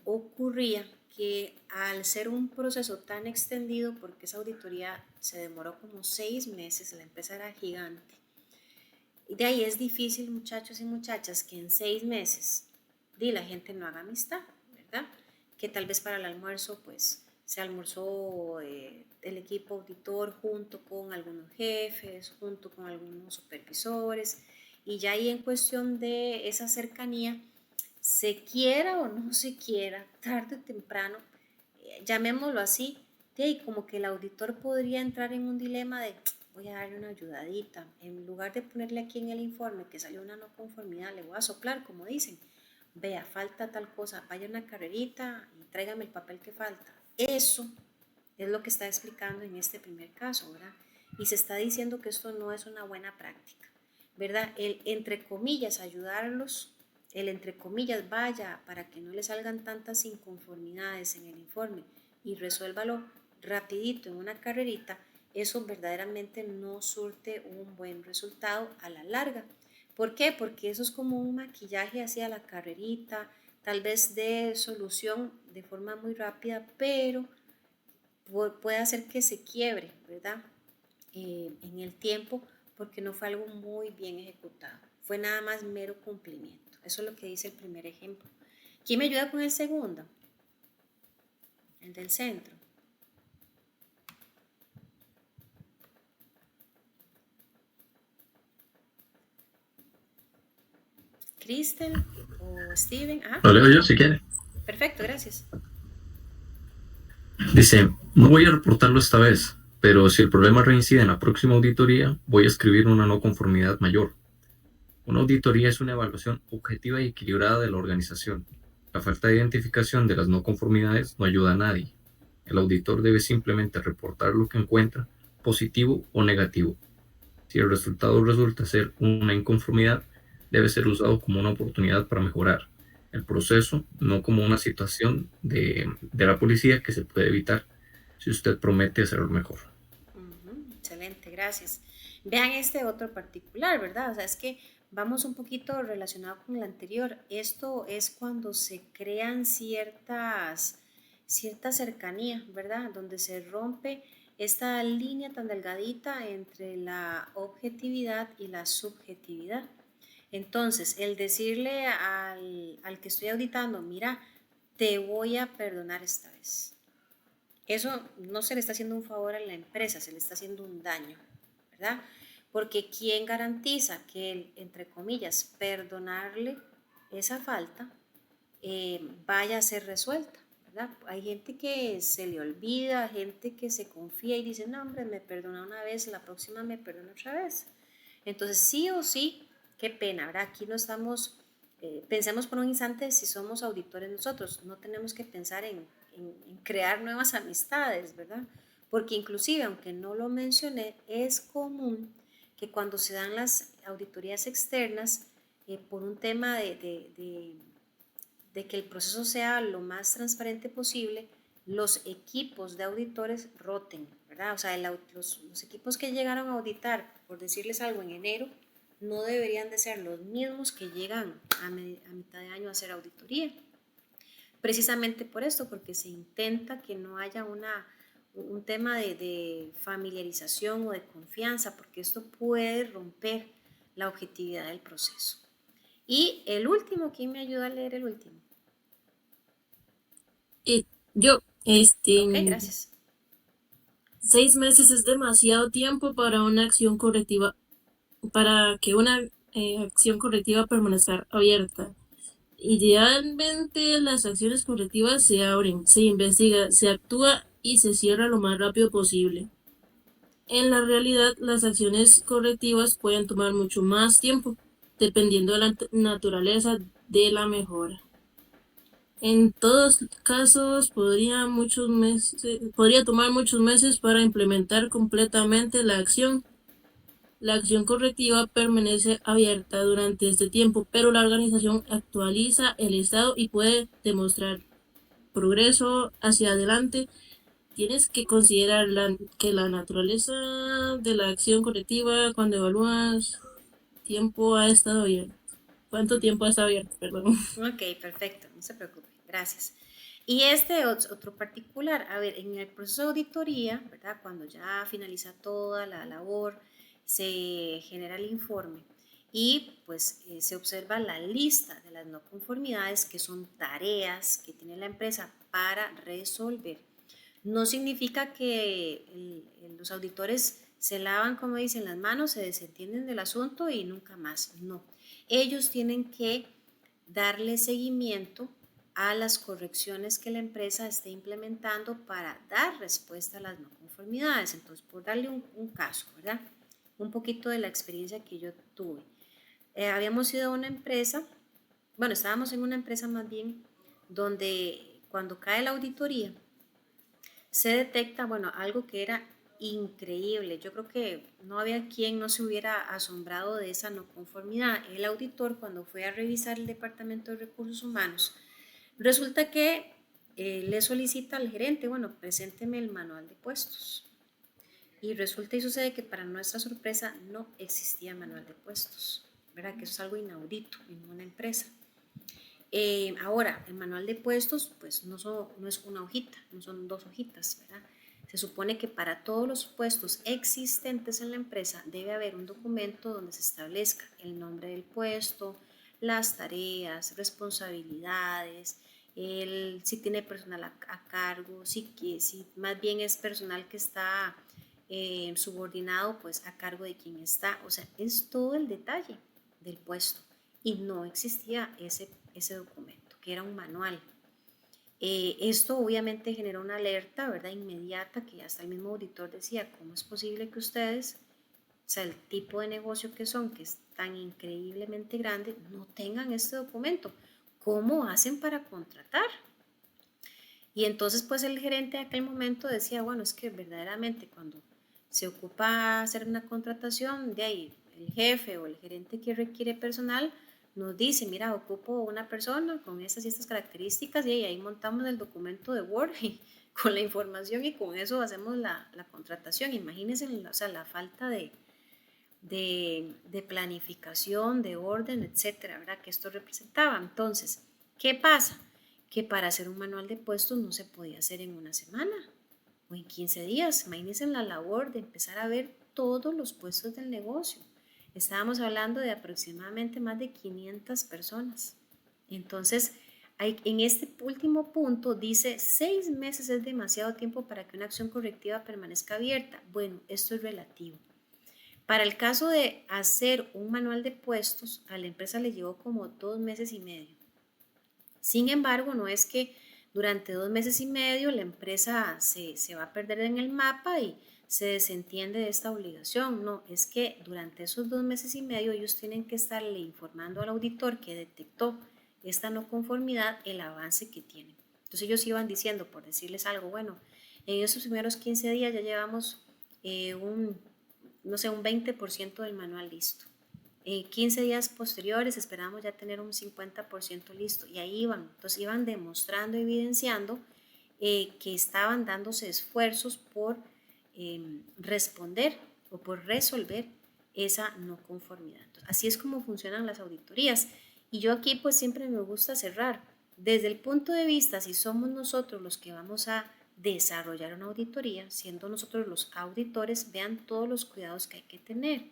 ocurría que al ser un proceso tan extendido, porque esa auditoría se demoró como 6 meses, la empresa era gigante, y de ahí es difícil, muchachos y muchachas, que en 6 meses la gente no haga amistad, ¿verdad? Que tal vez para el almuerzo, pues se almorzó el equipo auditor junto con algunos jefes, junto con algunos supervisores, y ya ahí en cuestión de esa cercanía, se quiera o no se quiera, tarde o temprano, llamémoslo así, y como que el auditor podría entrar en un dilema de voy a darle una ayudadita, en lugar de ponerle aquí en el informe que salió una no conformidad, le voy a soplar, como dicen, vea, falta tal cosa, vaya una carrerita y tráigame el papel que falta. Eso es lo que está explicando en este primer caso, ¿verdad? Y se está diciendo que esto no es una buena práctica, ¿verdad? El entre comillas ayudarlos, el entre comillas vaya para que no le salgan tantas inconformidades en el informe y resuélvalo rapidito en una carrerita, eso verdaderamente no surte un buen resultado a la larga. ¿Por qué? Porque eso es como un maquillaje hacia la carrerita, tal vez de solución de forma muy rápida, pero puede hacer que se quiebre, ¿verdad? En el tiempo, porque no fue algo muy bien ejecutado. Fue nada más mero cumplimiento. Eso es lo que dice el primer ejemplo. ¿Quién me ayuda con el segundo? El del centro. Crystal o Steven. Lo leo yo si quiere. Perfecto, gracias. Dice, no voy a reportarlo esta vez, pero si el problema reincide en la próxima auditoría, voy a escribir una no conformidad mayor. Una auditoría es una evaluación objetiva y equilibrada de la organización. La falta de identificación de las no conformidades no ayuda a nadie. El auditor debe simplemente reportar lo que encuentra, positivo o negativo. Si el resultado resulta ser una inconformidad, debe ser usado como una oportunidad para mejorar el proceso, no como una situación de la policía que se puede evitar si usted promete hacerlo mejor. Excelente, gracias. Vean este otro particular, ¿verdad? O sea, es que vamos un poquito relacionado con el anterior. Esto es cuando se crean cierta cercanía, ¿verdad? Donde se rompe esta línea tan delgadita entre la objetividad y la subjetividad. Entonces, el decirle al que estoy auditando, mira, te voy a perdonar esta vez. Eso no se le está haciendo un favor a la empresa, se le está haciendo un daño, ¿verdad? Porque ¿quién garantiza que el, entre comillas, perdonarle esa falta vaya a ser resuelta, ¿verdad? Hay gente que se le olvida, gente que se confía y dice, no, hombre, me perdona una vez, la próxima me perdona otra vez. Entonces, sí o sí, qué pena, ¿verdad? Aquí no estamos, pensemos por un instante si somos auditores nosotros, no tenemos que pensar en crear nuevas amistades, ¿verdad? Porque inclusive, aunque no lo mencioné, es común que cuando se dan las auditorías externas, por un tema de que el proceso sea lo más transparente posible, los equipos de auditores roten, ¿verdad? O sea, los equipos que llegaron a auditar, por decirles algo, en enero, no deberían de ser los mismos que llegan a mitad de año a hacer auditoría. Precisamente por esto, porque se intenta que no haya un tema de familiarización o de confianza, porque esto puede romper la objetividad del proceso. Y el último, ¿quién me ayuda a leer el último? Yo, Ok, gracias. 6 meses es demasiado tiempo para una acción correctiva, para que una acción correctiva permanezca abierta. Idealmente las acciones correctivas se abren, se investiga, se actúa y se cierra lo más rápido posible. En la realidad, las acciones correctivas pueden tomar mucho más tiempo, dependiendo de la naturaleza de la mejora. En todos casos, podría tomar muchos meses para implementar completamente la acción. La acción correctiva permanece abierta durante este tiempo, pero la organización actualiza el estado y puede demostrar progreso hacia adelante. Tienes que considerar que la naturaleza de la acción correctiva cuando evalúas tiempo ha estado abierto. ¿Cuánto tiempo ha estado abierto? Perdón. Ok, perfecto, no se preocupe, gracias. Y este otro particular, a ver, en el proceso de auditoría, ¿verdad? Cuando ya finaliza toda la labor, se genera el informe y pues se observa la lista de las no conformidades, que son tareas que tiene la empresa para resolver. No significa que los auditores se lavan, como dicen, las manos, se desentienden del asunto y nunca más. No, ellos tienen que darle seguimiento a las correcciones que la empresa esté implementando para dar respuesta a las no conformidades. Entonces, por darle un caso, ¿verdad? Un poquito de la experiencia que yo tuve. Habíamos ido a una empresa, bueno, estábamos en una empresa más bien, donde cuando cae la auditoría, se detecta, bueno, algo que era increíble. Yo creo que no había quien no se hubiera asombrado de esa no conformidad. El auditor, cuando fue a revisar el Departamento de Recursos Humanos, resulta que le solicita al gerente, bueno, presénteme el manual de puestos. Y resulta y sucede que para nuestra sorpresa no existía manual de puestos, ¿verdad? Que eso es algo inaudito en una empresa. Ahora, el manual de puestos, pues no es una hojita, no son 2 hojitas, ¿verdad? Se supone que para todos los puestos existentes en la empresa debe haber un documento donde se establezca el nombre del puesto, las tareas, responsabilidades, si tiene personal a cargo, si más bien es personal que está subordinado, pues a cargo de quien está. O sea, es todo el detalle del puesto y no existía ese documento, que era un manual. Esto obviamente generó una alerta, ¿verdad? Inmediata, que hasta el mismo auditor decía, ¿cómo es posible que ustedes, o sea, el tipo de negocio que son, que es tan increíblemente grande, no tengan este documento? ¿Cómo hacen para contratar? Y entonces pues el gerente de aquel momento decía, bueno, es que verdaderamente cuando se ocupa hacer una contratación, de ahí el jefe o el gerente que requiere personal nos dice, mira, ocupo una persona con estas y estas características, y ahí montamos el documento de Word con la información y con eso hacemos la contratación. Imagínense, o sea, la falta de planificación, de orden, etcétera, ¿verdad? Que esto representaba. Entonces, ¿qué pasa? Que para hacer un manual de puestos no se podía hacer en una semana o en 15 días. Imagínense la labor de empezar a ver todos los puestos del negocio. Estábamos hablando de aproximadamente más de 500 personas. Entonces, en este último punto dice 6 meses es demasiado tiempo para que una acción correctiva permanezca abierta. Bueno, esto es relativo. Para el caso de hacer un manual de puestos, a la empresa le llevó como 2 meses y medio. Sin embargo, no es que durante 2 meses y medio la empresa se va a perder en el mapa y se desentiende de esta obligación. No, es que durante esos 2 meses y medio ellos tienen que estarle informando al auditor que detectó esta no conformidad, el avance que tienen. Entonces ellos iban diciendo, por decirles algo, bueno, en esos primeros 15 días ya llevamos un 20% del manual listo. 15 días posteriores esperamos ya tener un 50% listo, y ahí iban. Entonces iban demostrando, evidenciando que estaban dándose esfuerzos por responder o por resolver esa no conformidad. Entonces, así es como funcionan las auditorías. Y yo aquí pues siempre me gusta cerrar desde el punto de vista, si somos nosotros los que vamos a desarrollar una auditoría, siendo nosotros los auditores, vean todos los cuidados que hay que tener.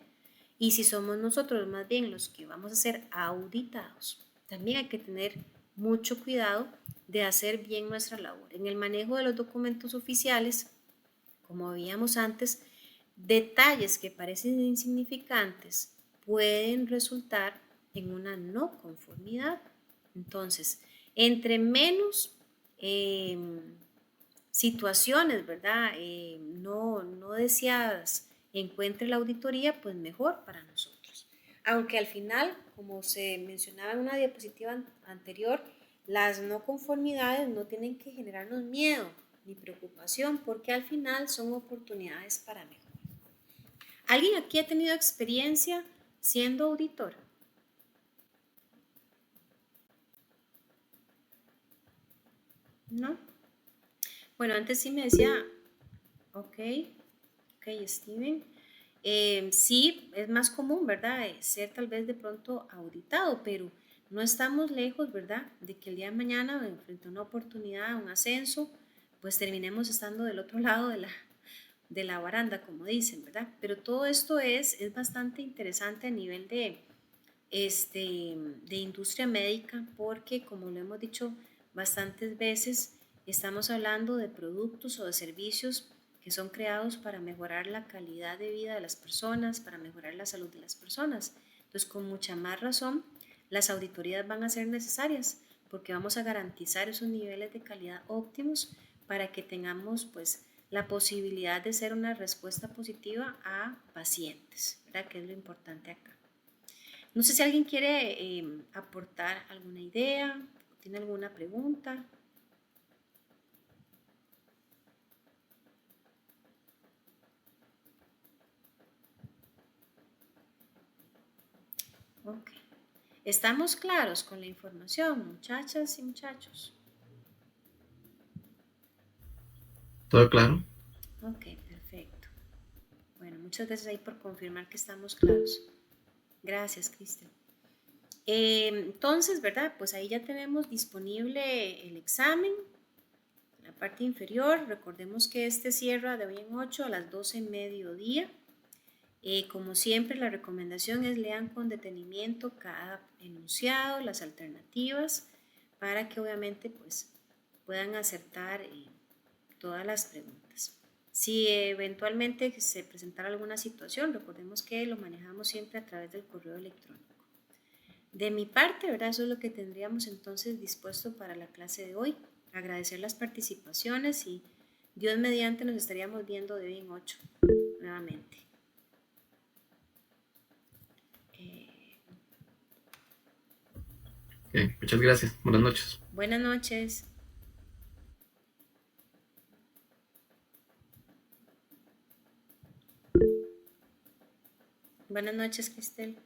Y si somos nosotros más bien los que vamos a ser auditados, también hay que tener mucho cuidado de hacer bien nuestra labor. En el manejo de los documentos oficiales, como veíamos antes, detalles que parecen insignificantes pueden resultar en una no conformidad. Entonces, entre menos situaciones, ¿verdad? No deseadas encuentre la auditoría, pues mejor para nosotros. Aunque al final, como se mencionaba en una diapositiva anterior, las no conformidades no tienen que generarnos miedo ni preocupación, porque al final son oportunidades para mejorar. ¿Alguien aquí ha tenido experiencia siendo auditor? ¿No? Bueno, antes sí me decía, ok, Steven. Sí, es más común, ¿verdad? Ser tal vez de pronto auditado, pero no estamos lejos, ¿verdad? De que el día de mañana, frente a una oportunidad, un ascenso, pues terminemos estando del otro lado de la baranda, como dicen, ¿verdad? Pero todo esto es bastante interesante a nivel de industria médica, porque como lo hemos dicho bastantes veces, estamos hablando de productos o de servicios que son creados para mejorar la calidad de vida de las personas, para mejorar la salud de las personas. Entonces, con mucha más razón, las auditorías van a ser necesarias porque vamos a garantizar esos niveles de calidad óptimos para que tengamos pues la posibilidad de ser una respuesta positiva a pacientes, ¿verdad? Que es lo importante acá. No sé si alguien quiere aportar alguna idea, tiene alguna pregunta. Ok. ¿Estamos claros con la información, muchachas y muchachos? ¿Todo claro? Ok, perfecto. Bueno, muchas gracias ahí por confirmar que estamos claros. Gracias, Cristian. Entonces, ¿verdad? Pues ahí ya tenemos disponible el examen. En la parte inferior, recordemos que este cierra de hoy en 8 a las 12 mediodía. Como siempre, la recomendación es lean con detenimiento cada enunciado, las alternativas, para que obviamente pues, puedan acertar todas las preguntas. Si eventualmente se presentara alguna situación, recordemos que lo manejamos siempre a través del correo electrónico. De mi parte, ¿verdad? Eso es lo que tendríamos entonces dispuesto para la clase de hoy. Agradecer las participaciones y Dios mediante nos estaríamos viendo de hoy en 8 nuevamente. Muchas gracias. Buenas noches. Buenas noches. Buenas noches, Cristel.